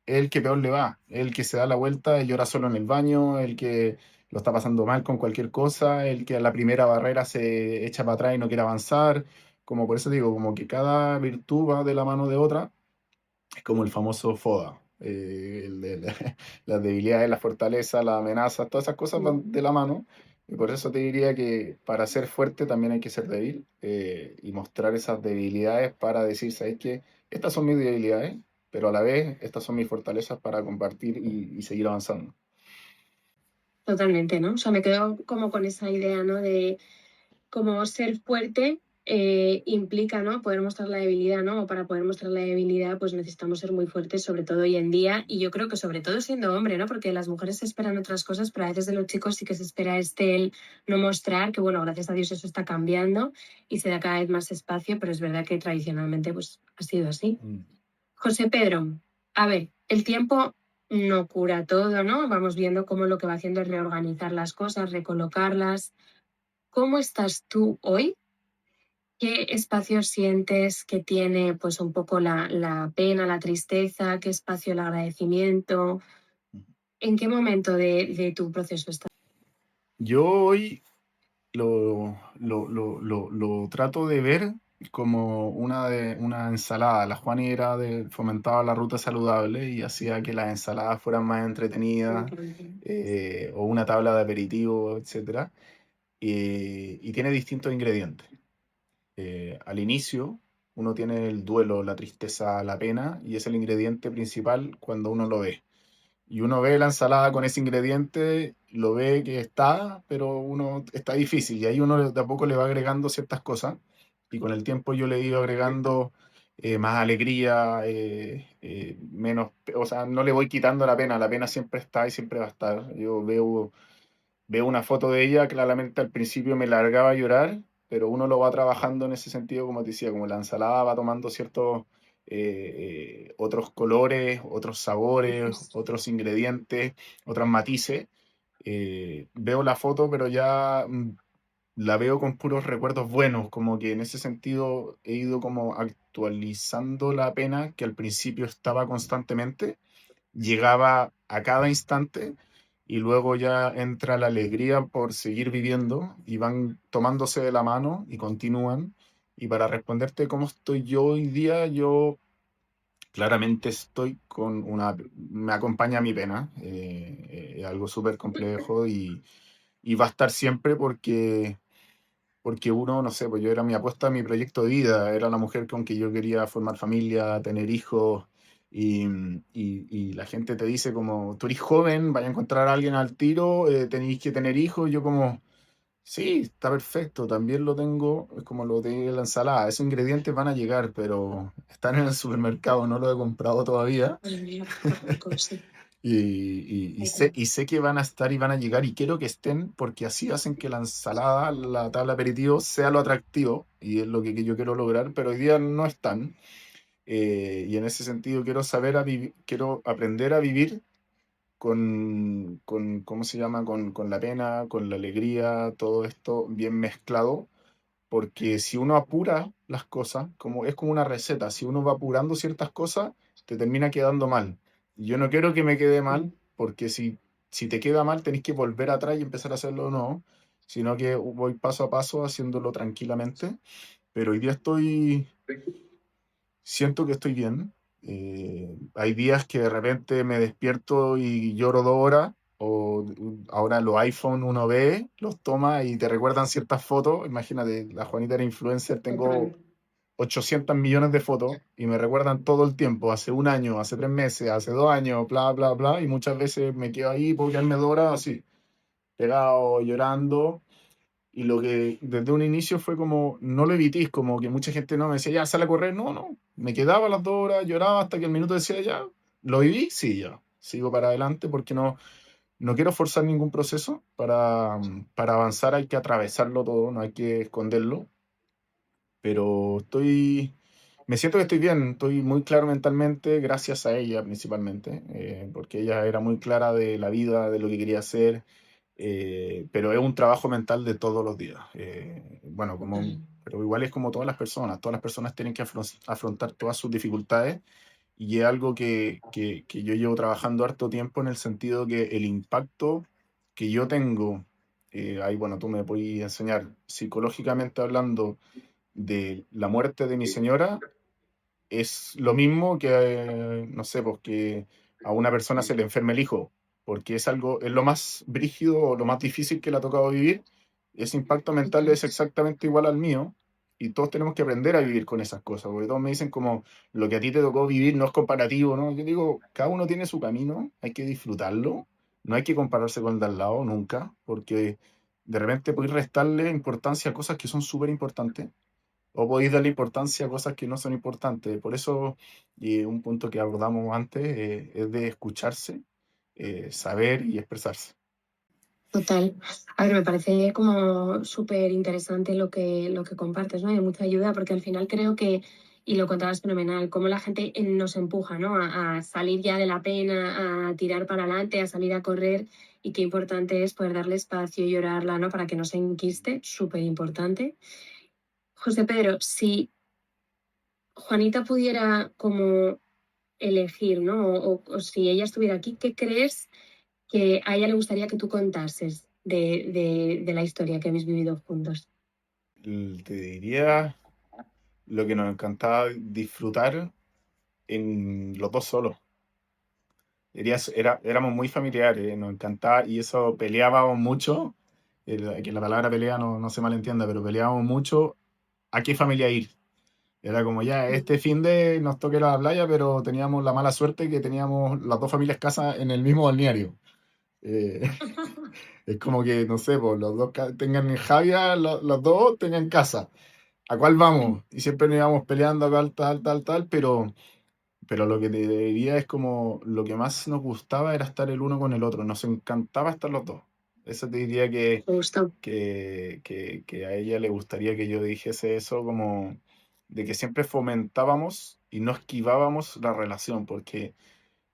es el que peor le va, es el que se da la vuelta y llora solo en el baño, el que lo está pasando mal con cualquier cosa, el que a la primera barrera se echa para atrás y no quiere avanzar. Como por eso digo, como que cada virtud va de la mano de otra, es como el famoso FODA. Las debilidades, las fortalezas, las amenazas, todas esas cosas van de la mano. Y por eso te diría que para ser fuerte también hay que ser débil y mostrar esas debilidades para decir, ¿sabes qué? Estas son mis debilidades, pero a la vez estas son mis fortalezas para compartir y seguir avanzando. Totalmente, ¿no? O sea, me quedo como con esa idea, ¿no? De cómo ser fuerte implica, ¿no? Poder mostrar la debilidad, ¿no? O para poder mostrar la debilidad, pues necesitamos ser muy fuertes, sobre todo hoy en día. Y yo creo que sobre todo siendo hombre, ¿no? Porque las mujeres se esperan otras cosas, pero a veces de los chicos sí que se espera el no mostrar, que bueno, gracias a Dios eso está cambiando y se da cada vez más espacio, pero es verdad que tradicionalmente pues ha sido así. José Pedro, a ver, el tiempo no cura todo, ¿no? Vamos viendo cómo lo que va haciendo es reorganizar las cosas, recolocarlas. ¿Cómo estás tú hoy? ¿Qué espacio sientes que tiene pues un poco la pena, la tristeza? ¿Qué espacio el agradecimiento? ¿En qué momento de tu proceso estás? Yo hoy lo trato de ver como una ensalada. La Juani fomentaba la ruta saludable y hacía que las ensaladas fueran más Me entretenidas, encanta. o una tabla de aperitivo, etcétera. Y tiene distintos ingredientes. Al inicio, uno tiene el duelo, la tristeza, la pena, y es el ingrediente principal cuando uno lo ve. Y uno ve la ensalada con ese ingrediente, lo ve que está, pero uno está difícil. Y ahí uno de a poco le va agregando ciertas cosas. Y con el tiempo yo le he ido agregando más alegría, menos, o sea, no le voy quitando la pena siempre está y siempre va a estar. Yo veo una foto de ella, claramente al principio me largaba a llorar, pero uno lo va trabajando en ese sentido, como te decía, como la ensalada va tomando ciertos otros colores, otros sabores, otros ingredientes, otros matices. Veo la foto, pero ya la veo con puros recuerdos buenos, como que en ese sentido he ido como actualizando la pena que al principio estaba constantemente, llegaba a cada instante y luego ya entra la alegría por seguir viviendo y van tomándose de la mano y continúan. Y para responderte cómo estoy yo hoy día, yo claramente estoy con me acompaña mi pena, es algo súper complejo y va a estar siempre porque uno, no sé, pues yo era mi apuesta a mi proyecto de vida, era la mujer con que yo quería formar familia, tener hijos, y la gente te dice como, tú eres joven, vaya a encontrar a alguien al tiro, tenéis que tener hijos, yo como, sí, está perfecto, también lo tengo, es como lo de la ensalada, esos ingredientes van a llegar, pero están en el supermercado, no lo he comprado todavía. Madre mía, qué rico, sí. Y sé que van a estar y van a llegar y quiero que estén porque así hacen que la ensalada, la tabla aperitivo sea lo atractivo y es lo que yo quiero lograr, pero hoy día no están. Y en ese sentido quiero quiero aprender a vivir ¿cómo se llama? Con la pena, con la alegría, todo esto bien mezclado, porque si uno apura las cosas, es como una receta, si uno va apurando ciertas cosas, te termina quedando mal. Y yo no quiero que me quede mal, porque si te queda mal, tenés que volver atrás y empezar a hacerlo de nuevo, sino que voy paso a paso haciéndolo tranquilamente. Pero hoy día siento que estoy bien. Hay días que de repente me despierto y lloro 2 horas, o ahora los iPhone uno ve, los toma y te recuerdan ciertas fotos. Imagínate, la Juanita era influencer, tengo 800 millones de fotos y me recuerdan todo el tiempo, hace un año, hace 3 meses, hace 2 años, bla, bla, bla, y muchas veces me quedo ahí por quedarme 2 horas así, pegado, llorando. Y lo que desde un inicio fue como, no lo evitís, como que mucha gente no me decía, ya, sale a correr. No, no. Me quedaba a las 2 horas, lloraba hasta que el minuto decía, ya, lo viví, sí, ya. Sigo para adelante porque no quiero forzar ningún proceso. Para avanzar hay que atravesarlo todo, no hay que esconderlo. Pero me siento que estoy bien, estoy muy claro mentalmente, gracias a ella principalmente, porque ella era muy clara de la vida, de lo que quería hacer, pero es un trabajo mental de todos los días. Bueno, pero igual es como todas las personas tienen que afrontar todas sus dificultades y es algo que yo llevo trabajando harto tiempo en el sentido que el impacto que yo tengo, ahí bueno, tú me puedes enseñar psicológicamente hablando de la muerte de mi señora, es lo mismo que, no sé, pues que a una persona se le enferme el hijo, porque es lo más brígido o lo más difícil que le ha tocado vivir. Ese impacto mental es exactamente igual al mío y todos tenemos que aprender a vivir con esas cosas, porque todos me dicen como lo que a ti te tocó vivir no es comparativo, ¿no? Yo digo, cada uno tiene su camino, hay que disfrutarlo, no hay que compararse con el de al lado nunca, porque de repente podéis restarle importancia a cosas que son súper importantes o podéis darle importancia a cosas que no son importantes. Por eso, y un punto que abordamos antes, es de escucharse, saber y expresarse. Total. A ver, me parece como súper interesante lo que compartes, ¿no? Y de mucha ayuda, porque al final creo que y lo contabas fenomenal, cómo la gente nos empuja, ¿no? A salir ya de la pena, a tirar para adelante, a salir a correr y qué importante es poder darle espacio y llorarla, ¿no? Para que no se enquiste, súper importante. José Pedro, si Juanita pudiera como elegir, ¿no? O si ella estuviera aquí, ¿qué crees que a ella le gustaría que tú contases de la historia que habéis vivido juntos? Te diría lo que nos encantaba disfrutar en los dos solos. Éramos muy familiares, nos encantaba y eso peleábamos mucho, que la palabra pelea no se malentienda, pero peleábamos mucho a qué familia ir. Era como ya, este fin de nos toca ir a la playa, pero teníamos la mala suerte que teníamos las dos familias casas en el mismo balneario. Eh, es como que, no sé, pues los dos tengan en Javia, los dos tengan casa. ¿A cuál vamos? Y siempre nos íbamos peleando, tal, pero lo que te diría es como lo que más nos gustaba era estar el uno con el otro. Nos encantaba estar los dos. Eso te diría Me gustó. que a ella le gustaría que yo dijese eso, como de que siempre fomentábamos y no esquivábamos la relación, porque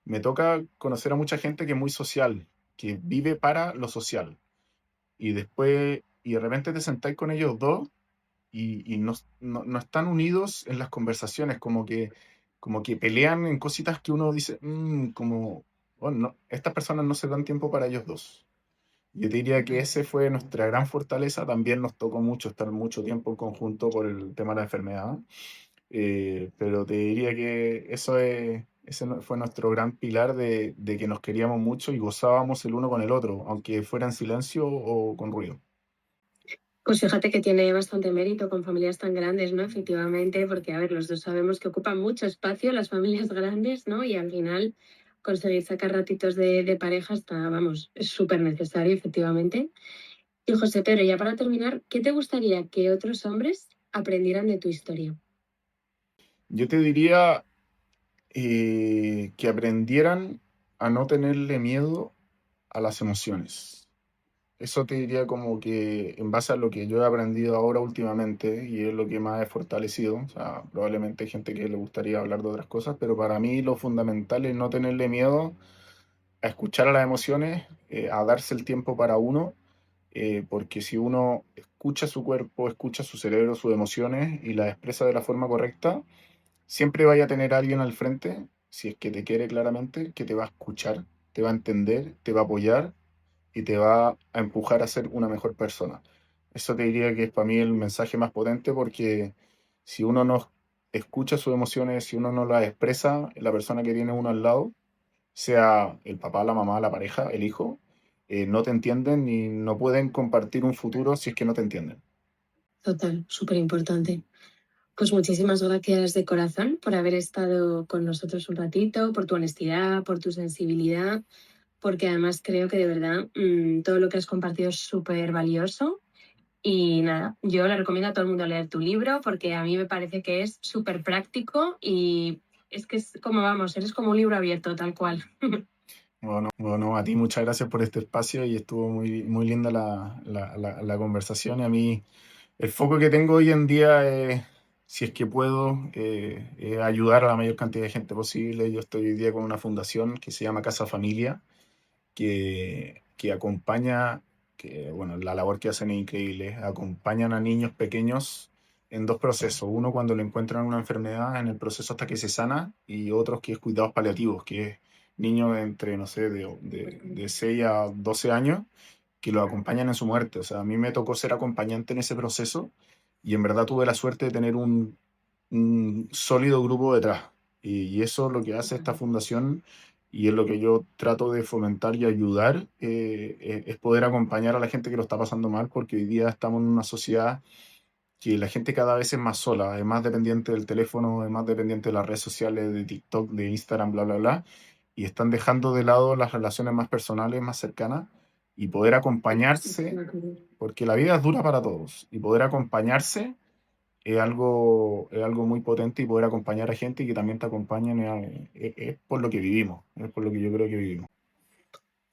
me toca conocer a mucha gente que es muy social, que vive para lo social. Y después, y de repente te sentáis con ellos dos y no están unidos en las conversaciones, como que pelean en cositas que uno dice, como, bueno, estas personas no se dan tiempo para ellos dos. Yo te diría que ese fue nuestra gran fortaleza. También nos tocó mucho estar mucho tiempo en conjunto por el tema de la enfermedad. Pero te diría que fue nuestro gran pilar de que nos queríamos mucho y gozábamos el uno con el otro, aunque fuera en silencio o con ruido. Pues fíjate que tiene bastante mérito con familias tan grandes, ¿no? Efectivamente, porque, a ver, los dos sabemos que ocupan mucho espacio las familias grandes, ¿no? Y al final conseguir sacar ratitos de pareja está, vamos, es súper necesario, efectivamente. Y José Pedro, ya para terminar, ¿qué te gustaría que otros hombres aprendieran de tu historia? Yo te diría que aprendieran a no tenerle miedo a las emociones. Eso te diría como que en base a lo que yo he aprendido ahora últimamente y es lo que más he fortalecido, o sea, probablemente hay gente que le gustaría hablar de otras cosas, pero para mí lo fundamental es no tenerle miedo a escuchar a las emociones, a darse el tiempo para uno, porque si uno escucha su cuerpo, escucha su cerebro, sus emociones y las expresa de la forma correcta, siempre vaya a tener a alguien al frente, si es que te quiere claramente, que te va a escuchar, te va a entender, te va a apoyar y te va a empujar a ser una mejor persona. Eso te diría que es para mí el mensaje más potente porque si uno no escucha sus emociones, si uno no las expresa, la persona que tiene uno al lado, sea el papá, la mamá, la pareja, el hijo, no te entienden y no pueden compartir un futuro si es que no te entienden. Total, súper importante. Pues muchísimas gracias de corazón por haber estado con nosotros un ratito, por tu honestidad, por tu sensibilidad, porque además creo que de verdad todo lo que has compartido es súper valioso. Y nada, yo le recomiendo a todo el mundo leer tu libro porque a mí me parece que es súper práctico y es que es como, vamos, eres como un libro abierto, tal cual. Bueno, a ti muchas gracias por este espacio y estuvo muy linda la conversación. Y a mí el foco que tengo hoy en día es, si es que puedo, ayudar a la mayor cantidad de gente posible. Yo estoy hoy día con una fundación que se llama Casa Familia, que acompaña, que bueno, la labor que hacen es increíble, acompañan a niños pequeños en dos procesos, uno cuando le encuentran una enfermedad en el proceso hasta que se sana y otros que es cuidados paliativos, que es niños entre, no sé, de 6 a 12 años que lo acompañan en su muerte. O sea, a mí me tocó ser acompañante en ese proceso y en verdad tuve la suerte de tener un sólido grupo detrás. Y eso es lo que hace esta fundación y es lo que yo trato de fomentar y ayudar, es poder acompañar a la gente que lo está pasando mal, porque hoy día estamos en una sociedad que la gente cada vez es más sola, es más dependiente del teléfono, es más dependiente de las redes sociales, de TikTok, de Instagram, bla, bla, bla, y están dejando de lado las relaciones más personales, más cercanas, y poder acompañarse, porque la vida es dura para todos, y poder acompañarse es algo muy potente y poder acompañar a gente y que también te acompañen es por lo que vivimos, es por lo que yo creo que vivimos.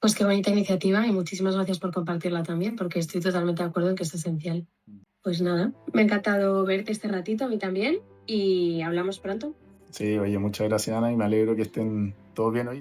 Pues qué bonita iniciativa y muchísimas gracias por compartirla también, porque estoy totalmente de acuerdo en que es esencial. Pues nada, me ha encantado verte este ratito, a mí también. y hablamos pronto. Sí, oye, muchas gracias, Ana, y me alegro que estén todos bien hoy.